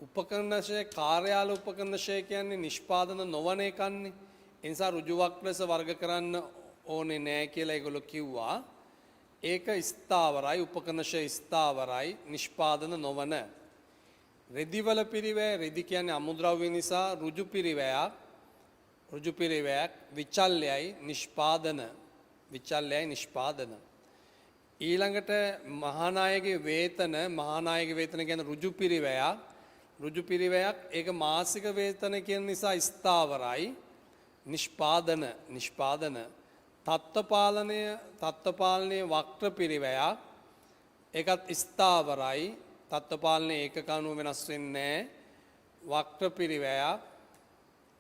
උපකරණශය කාර්යාල උපකරණශය කියන්නේ නිෂ්පාදන නොවන එකන්නේ. ඒ නිසා ඍජුවක් ලෙස වර්ග කරන්න ඕනේ නෑ කියලා ඒගොල්ලෝ කිව්වා. ඒක ස්ථාවරයි උපකරණශය ස්ථාවරයි නිෂ්පාදන නොවන. රෙදිවල පිරිවැය රෙදි කියන්නේ අමුද්‍රව්‍ය නිසා ඍජු පිරිවැයක් විචල්යයි නිෂ්පාදන. ඊළඟට මහානායකගේ වේතන කියන්නේ ඍජු පිරිවැයක් ඒක මාසික වේතන කියන නිසා ස්ථාවරයි නිෂ්පාදන. තත්ත්වපාලනයේ වක්‍ර පිරිවැයක් ඒකත් ස්ථාවරයි තත්ත්වපාලනය ඒකක අනුව වෙනස් වෙන්නේ වක්‍ර පිරිවැයක්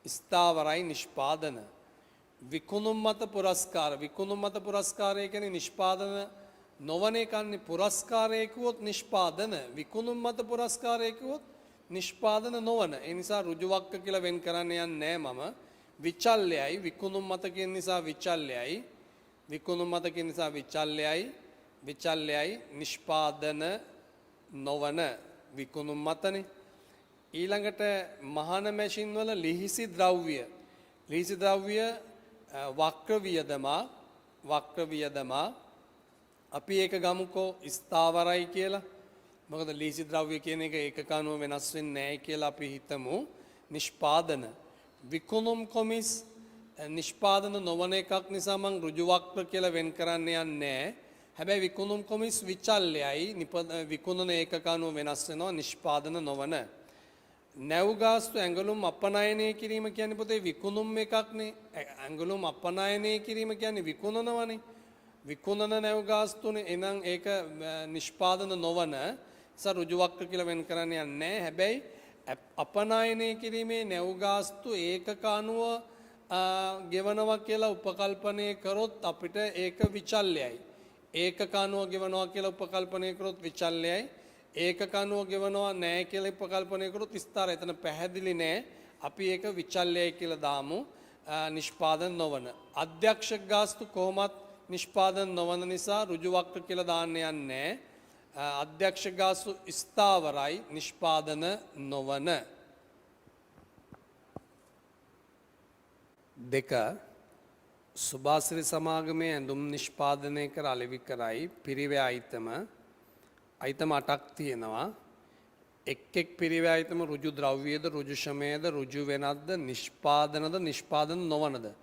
ස්ථාවරයි නිෂ්පාදන. විකුණුම් මත පුරස්කාරය කියන්නේ නිෂ්පාදන නොවන එකන්නේ පුරස්කාරය කිව්වොත් නිෂ්පාදන විකුණුම් මත පුරස්කාරය කිව්වොත් නිෂ්පාදන නොවන. ඒ නිසා රුජුවක්ක කියලා වෙන් කරන්න යන්නේ නැහැ මම. විචල්යයි විකුණුම් මත කියන නිසා විචල්යයි නිෂ්පාදන නොවන විකුණුම් මතනේ. ඊළඟට මහාන මැෂින් වල ලිහිසි ද්‍රව්‍ය වක්‍ර වියදමා අපි ඒක ගමුකෝ ස්ථාවරයි කියලා. මොකද ලිහිසි ද්‍රව්‍ය කියන එක ඒකක අනුව වෙනස් වෙන්නේ නැහැ කියලා අපි හිතමු. නිෂ්පාදන විකුණුම් කොමිස් නිෂ්පාදන නොවන එකක් නිසා මං ඍජු වක්‍ර කියලා වෙන් කරන්න යන්නේ නැහැ. හැබැයි විකුණුම් කොමිස් විචල්යයි විකුණන ඒකක අනුව වෙනස් වෙනවා නිෂ්පාදන නොවන. නැව් ගාස්තු ඇඟලුම් අපනයනය කිරීම කියන්නේ පොතේ විකුණුම් එකක්නේ. ඇඟලුම් අපනයනය කිරීම කියන්නේ විකුණනවනේ. විකුණන නැව් ගාස්තුනේ. එහෙනම් ඒක නිෂ්පාදන නොවන නිසා ඍජු වක්‍ර කියලා වෙන් කරන්න යන්නේ නැහැ. හැබැයි අපනයනය කිරීමේ නැව් ගාස්තු ඒකක අනුව ගෙවනවා කියලා උපකල්පනය කරොත් අපිට ඒක විචල්යයි. ඒකක අනුව ගෙවනවා කියලා උපකල්පනය කරොත් විචල්යයි. ඒකක අනුව ගෙවනවා නැහැ කියලා උපකල්පනය කරොත් ස්ථාර. එතන පැහැදිලි නෑ. අපි ඒක විචල්යයි කියලා දාමු. නිෂ්පාදන නොවන. අධ්‍යක්ෂක ගාස්තු කොහොමත් නිෂ්පාදන නොවන නිසා ඍජු වක්‍ර කියලා දාන්න යන්නේ. අධ්‍යක්ෂක ගාස්තු ස්ථාවරයි නිෂ්පාදන නොවන. 2 සුභාසිරි සමාගමේ ඇඳුම් නිෂ්පාදනය කර අලෙවි කරයි පිරිවැය අයිතම 8ක් තියෙනවා. එක් පිරිවැය අයිතම ඍජු ද්‍රව්‍යද ඍජු ශ්‍රමයේද ඍජු වෙනත්ද නිෂ්පාදන නොවනද.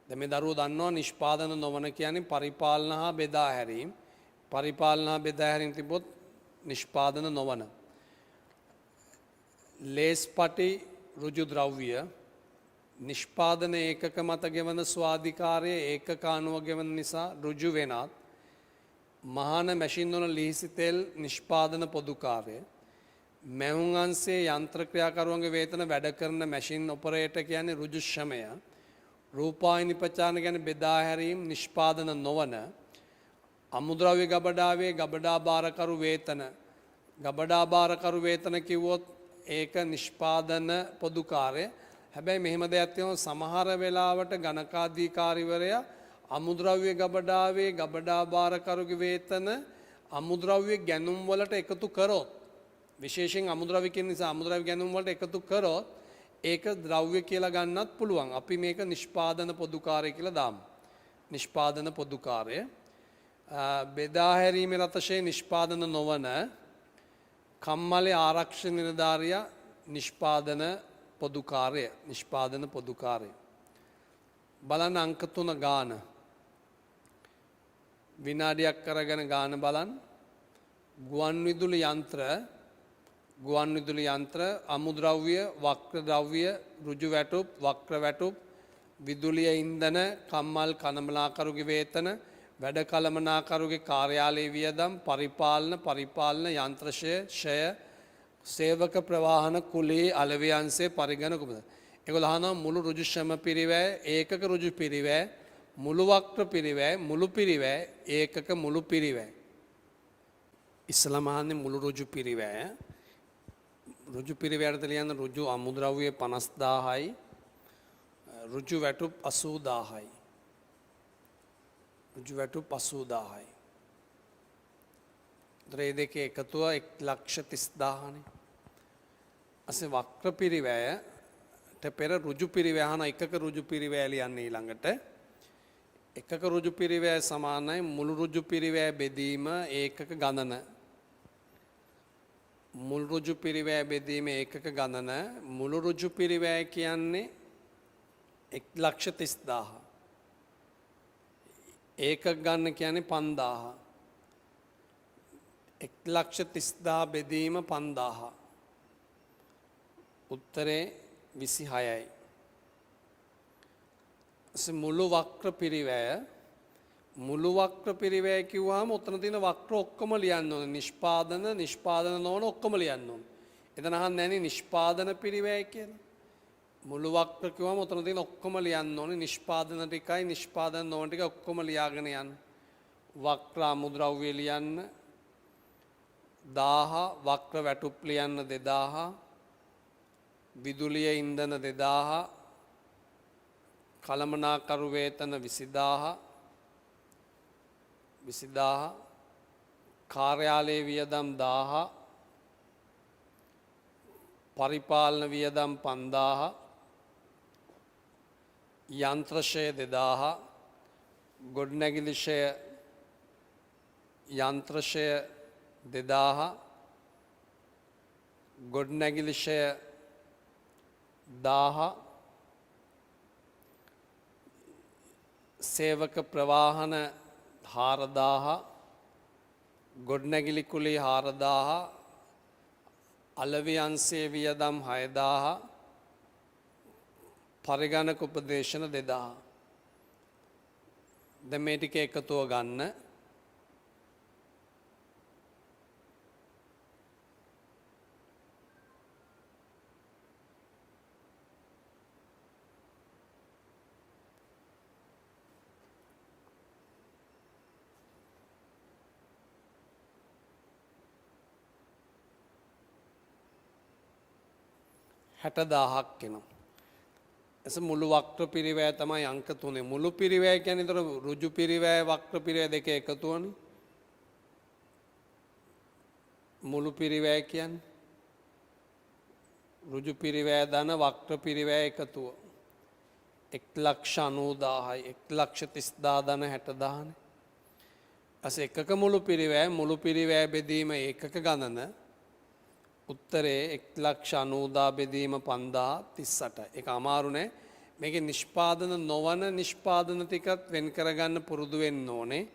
දැන් මේ දරුවෝ දන්නවා නිෂ්පාදන නොවන කියන්නේ පරිපාලන හා බෙදා හැරීම. තිබොත් නිෂ්පාදන නොවන. ලේස් පටි ඍජු ද්‍රව්‍ය නිෂ්පාදන ඒකක මත ගෙවන ස්වාධිකාරය ඒකක අනුව ගෙවන නිසා ඍජු වෙනත්. මහාන මැෂින් වල ලිහිසි තෙල් නිෂ්පාදන පොදුකාරය. මැවුම් අංශයේ යන්ත්‍ර ක්‍රියාකරුවන්ගේ වේතන වැඩ කරන මැෂින් ඔපරේටර් කියන්නේ ඍජු ශ්‍රමය. රූපායන ප්‍රචාරණ කියන්නේ බෙදා හැරීම නිෂ්පාදන නොවන. අමුද්‍රව්‍ය ගබඩාවේ ගබඩා භාරකරු වේතන කිව්වොත් ඒක නිෂ්පාදන පොදුකාරය. හැබැයි මෙහෙම දෙයක් තියෙනවා සමහර වෙලාවට ගණකාධිකාරිවරයා අමුද්‍රව්‍ය ගබඩාවේ ගබඩා භාරකරුගේ වේතන අමුද්‍රව්‍ය ගැනුම් වලට එකතු කරොත් විශේෂයෙන් අමුද්‍රව්‍ය කියන නිසා අමුද්‍රව්‍ය ගැනුම් වලට එකතු කරොත් ඒක ද්‍රව්‍ය කියලා ගන්නත් පුළුවන්. අපි මේක නිෂ්පාදන පොදුකාරය කියලා දාමු. නිෂ්පාදන පොදුකාරය. බෙදා හැරීමේ රතශය නිෂ්පාදන නොවන කම්මලේ ආරක්ෂක නිලධාරියා නිෂ්පාදන පොදුකාරය. බලන්න අංක 3 ගාන. විනාඩියක් කරගෙන ගාන බලන්න. ගුවන් විදුලි යන්ත්‍ර අමුද්‍රව්‍ය වක්‍ර ද්‍රව්‍ය ඍජු වැටුප් වක්‍ර වැටුප් විදුලිය ඉන්ධන කම්මල් කළමනාකරුගේ වේතන වැඩ කළමනාකරුගේ කාර්යාලයේ වියදම් පරිපාලන යන්ත්‍රශය සේවක ප්‍රවාහන කුලී අලෙවි අංශයේ පරිගණක කුමද. ඒගොල්ලෝ අහනවා මුළු ඍජු ශ්‍රම පිරිවැය ඒකක ඍජු පිරිවැය මුළු වක්‍ර පිරිවැය මුළු පිරිවැය ඒකක මුළු පිරිවැය. ඉස්සලම අහන්නේ මුළු ඍජු පිරිවැය. ඍජු පිරිවැයට ලියන ඍජු අමුද්‍රව්‍ය 50000යි ඍජු වැටුප් 80000යි. ඍජු වැටුප් 80000යි. ඒ දෙකේ එකතුව 1,30,000නේ. අසේ වක්‍ර පිරිවැයට පෙර ඍජු පිරිවැය අහන එකක ඍජු පිරිවැය ලියන්නේ ඊළඟට. එකක ඍජු පිරිවැය සමානයි මුළු ඍජු පිරිවැය බෙදීම ඒකක ගණන. මුළු ඍජු පිරිවැය බෙදීම ඒකක ගණන මුළු ඍජු පිරිවැය කියන්නේ 1,30,000. ඒකක ගන්න කියන්නේ 5,000. 1,30,000 බෙදීම 5,000. උත්තරේ 26යි. මුළු වක්‍ර පිරිවැය මුළු වක්‍ර පිරිවැය කිව්වහම ඔතන තියෙන වක්‍ර ඔක්කොම ලියන්න ඕනේ. නිෂ්පාදන නොවන ඔක්කොම ලියන්න ඕනේ. එතන අහන්නේ නැණි නිෂ්පාදන පිරිවැය කියලා. මුළු වක්‍ර කිව්වම ඔතන තියෙන ඔක්කොම ලියන්න ඕනේ. නිෂ්පාදන ටිකයි නිෂ්පාදන නොවන ටික ඔක්කොම ලියාගෙන යන්න. වක්‍ර අමුද්‍රව්‍ය ලියන්න 1000, වක්‍ර වැටුප් ලියන්න 2000, විදුලිය ඉන්ධන 2000, කළමනාකරු වේතන 20,000 කාර්යාලයේ වියදම් 1000, පරිපාලන වියදම් 5000, යන්ත්‍රශය 2000, ගොඩනැගිලි ශය යන්ත්‍රශය 2000, ගොඩනැගිලි ශය 1000, සේවක ප්‍රවාහන 4000, ගොඩනැගිලි කුලී 4000, අලෙවි අංශයේ වියදම් 6000, පරිගණක උපදේශන 2000. දැන් මේ ටික එකතුව ගන්න. හැටදාහක් එනවා. එස මුළු වක්‍ර පිරිවැය තමයි අංක 3. මුළු පිරිවැය කියන්නේ ඒතර ඍජු පිරිවැය වක්‍ර පිරිවැය දෙක එකතුවනේ. මුළු පිරිවැය කියන්නේ ඍජු පිරිවැය ධන වක්‍ර පිරිවැය එකතුව. 1,90,000යි 1,30,000 ධන 60,000නේ. අස එකක මුළු පිරිවැය බෙදීම ඒකක ගණන උත්තරේ 1,90,000 බෙදීම 5,038. ඒක අමාරු නෑ. මේකේ නිෂ්පාදන නොවන නිෂ්පාදන ටිකත් වෙන් කරගන්න පුරුදු වෙන්න ඕනේ.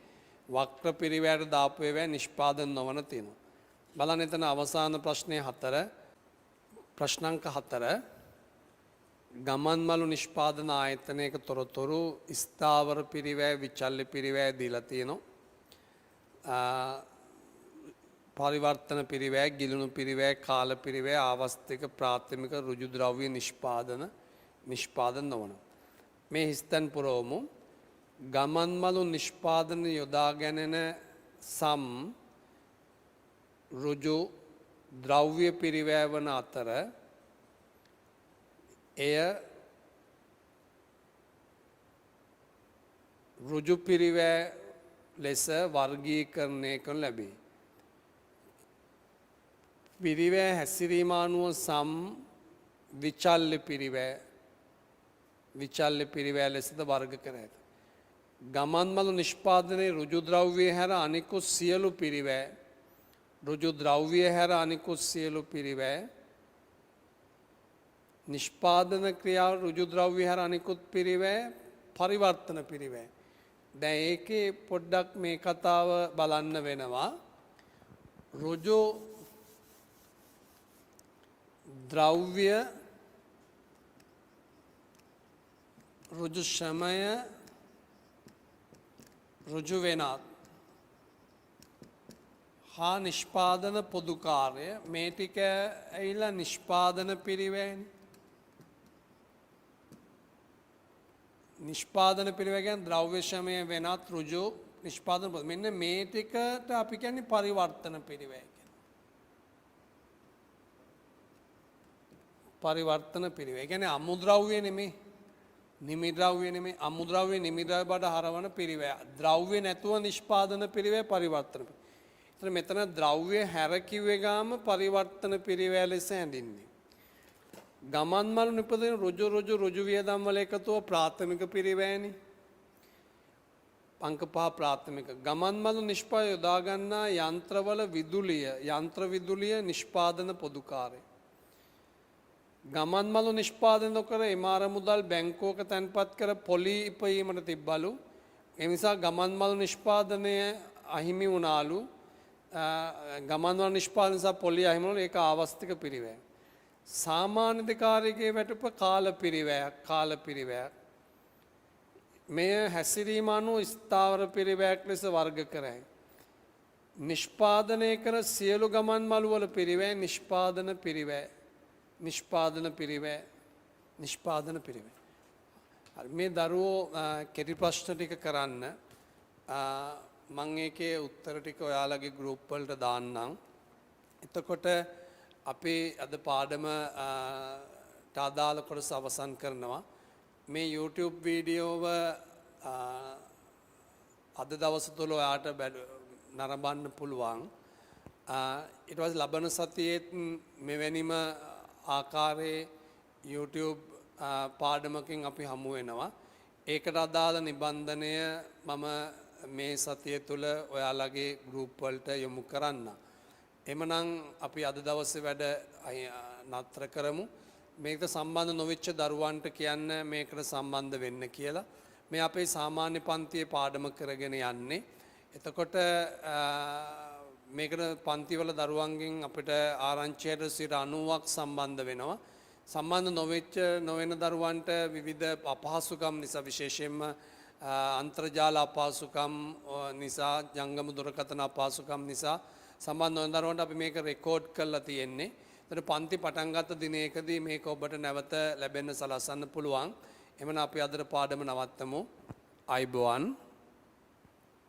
වක්‍ර පිරිවැයට දාපු ඒවා නිෂ්පාදන නොවන තියෙනවා. බලන්න එතන අවසාන ප්‍රශ්නේ 4. ප්‍රශ්නාංක 4. ගමන්මළු නිෂ්පාදන ආයතනයක තොරතුරු ස්ථාවර පිරිවැය විචල්්‍ය පිරිවැය දීලා තියෙනවා. පරිවර්තන පිරිවැය, ගිලුණු පිරිවැය, කාල පිරිවැය, ආවස්තික ප්‍රාථමික ඍජු ද්‍රව්‍ය නිෂ්පාදන නොවන. මේ හිස්තැන් පුරවමු. ගමන්මළු නිෂ්පාදන යොදා ගැනෙන සම් ඍජු ද්‍රව්‍ය පිරිවැය වන අතර එය ඍජු පිරිවැය ලෙස වර්ගීකරණය කරනු ලැබේ. පිරිවැය හැසිරීම අනුව සම් විචල්්‍ය පිරිවැය ලෙසද වර්ග කර ඇත. ගමන්මළු නිෂ්පාදනයේ ඍජු ද්‍රව්‍ය හැර අනිකුත් සියලු පිරිවැය ඍජු ද්‍රව්‍ය හැර අනිකුත් සියලු පිරිවැය නිෂ්පාදන ක්‍රියාව ඍජු ද්‍රව්‍ය හැර අනිකුත් පිරිවැය පරිවර්තන පිරිවැය. දැන් ඒකේ පොඩ්ඩක් මේ කතාව බලන්න වෙනවා. ඍජු ද්‍රව්‍ය ඍජු ශ්‍රමය ඍජු වෙනත් හා නිෂ්පාදන පොදු කාර්ය මේ ටික ඇවිල්ලා නිෂ්පාදන පිරිවැයනේ. නිෂ්පාදන පිරිවැය කියන්නේ ද්‍රව්‍ය ශ්‍රමය වෙනත් ඍජු නිෂ්පාදන පොද මෙන්න මේ ටිකට අපි කියන්නේ පරිවර්තන පිරිවැය කියලා. පරිවර්තන පිරිවැය. කියන්නේ අමුද්‍රව්‍ය නෙමෙයි. නිමිද්‍රව්‍ය නෙමෙයි. අමුද්‍රව්‍ය නිමිද්‍රව්‍ය බඩ හරවන පිරිවැය. ද්‍රව්‍ය නැතුව නිෂ්පාදන පිරිවැය පරිවර්තන. ඒතර මෙතන ද්‍රව්‍ය හැර කිව්වේ ගාම පරිවර්තන පිරිවැය ලෙස හැඳින්වෙන්නේ. ගමන් මළු නිපදවන රුජු වියදම් වල එකතුව ප්‍රාථමික පිරිවැයනේ. අංක 5 ප්‍රාථමික ගමන් මළු නිෂ්පාදනය යොදා ගන්නා යන්ත්‍රවල යන්ත්‍ර විදුලිය නිෂ්පාදන පොදුකාරය. ගමන් මළු නිෂ්පාදනය නොකර එමාර මුදල් බැංකුවක තැන්පත් කර පොලි ඉපයීමට තිබ්බලු. ඒ නිසා ගමන් මළු නිෂ්පාදනය අහිමි වුණාලු. ගමන් මළු නිෂ්පාදනය නිසා පොලි අහිමි වුණාලු. ඒක ආවස්තික පිරිවැය. සාමාන්‍ය අධිකාරියගේ වැටුප කාල පිරිවැයක්. මෙය හැසිරීම අනුව ස්ථාවර පිරිවැයක් ලෙස වර්ග කරයි. නිෂ්පාදනය කර සියලු ගමන් මළු වල පිරිවැය නිෂ්පාදන පිරිවැය. හරි මේ දරුවෝ කෙටි ප්‍රශ්න ටික කරන්න මම ඒකේ උත්තර ටික ඔයාලගේ ගෲප් වලට දාන්නම්. එතකොට අපි අද පාඩම අදාළ කොටස අවසන් කරනවා. මේ YouTube වීඩියෝව අද දවස තුළ ඔයාට නරඹන්න පුළුවන්. ඊට පස්සේ ලබන සතියේත් මෙවැනිම ආකාරයේ YouTube පාඩමකින් අපි හමු වෙනවා. ඒකට අදාළ නිබන්ධනය මම මේ සතිය තුළ ඔයාලගේ ගෲප් වලට යොමු කරන්න. එමනම් අපි අද දවසේ වැඩ නතර කරමු. මේකට සම්බන්ධ නොවෙච්ච දරුවන්ට කියන්න මේකට සම්බන්ධ වෙන්න කියලා. මේ අපේ සාමාන්‍ය පන්තියේ පාඩම කරගෙන යන්නේ. එතකොට මේකට පන්තිවල දරුවන්ගෙන් අපිට ආරංචියට 90ක් සම්බන්ධ වෙනවා. සම්බන්ධ නොවෙන දරුවන්ට විවිධ අපහසුකම් නිසා විශේෂයෙන්ම අන්තර්ජාල අපහසුකම් නිසා ජංගම දුරකථන අපහසුකම් නිසා සම්බන්ධ නොවන දරුවන්ට අපි මේක රෙකෝඩ් කරලා තියෙන්නේ. ඒතර පන්ති පටන් ගත්ත දිනයකදී මේක ඔබට නැවත ලැබෙන්න සලස්වන්න පුළුවන්. එමනම් අපි අදට පාඩම නවත්තමු. අයබෝවන්.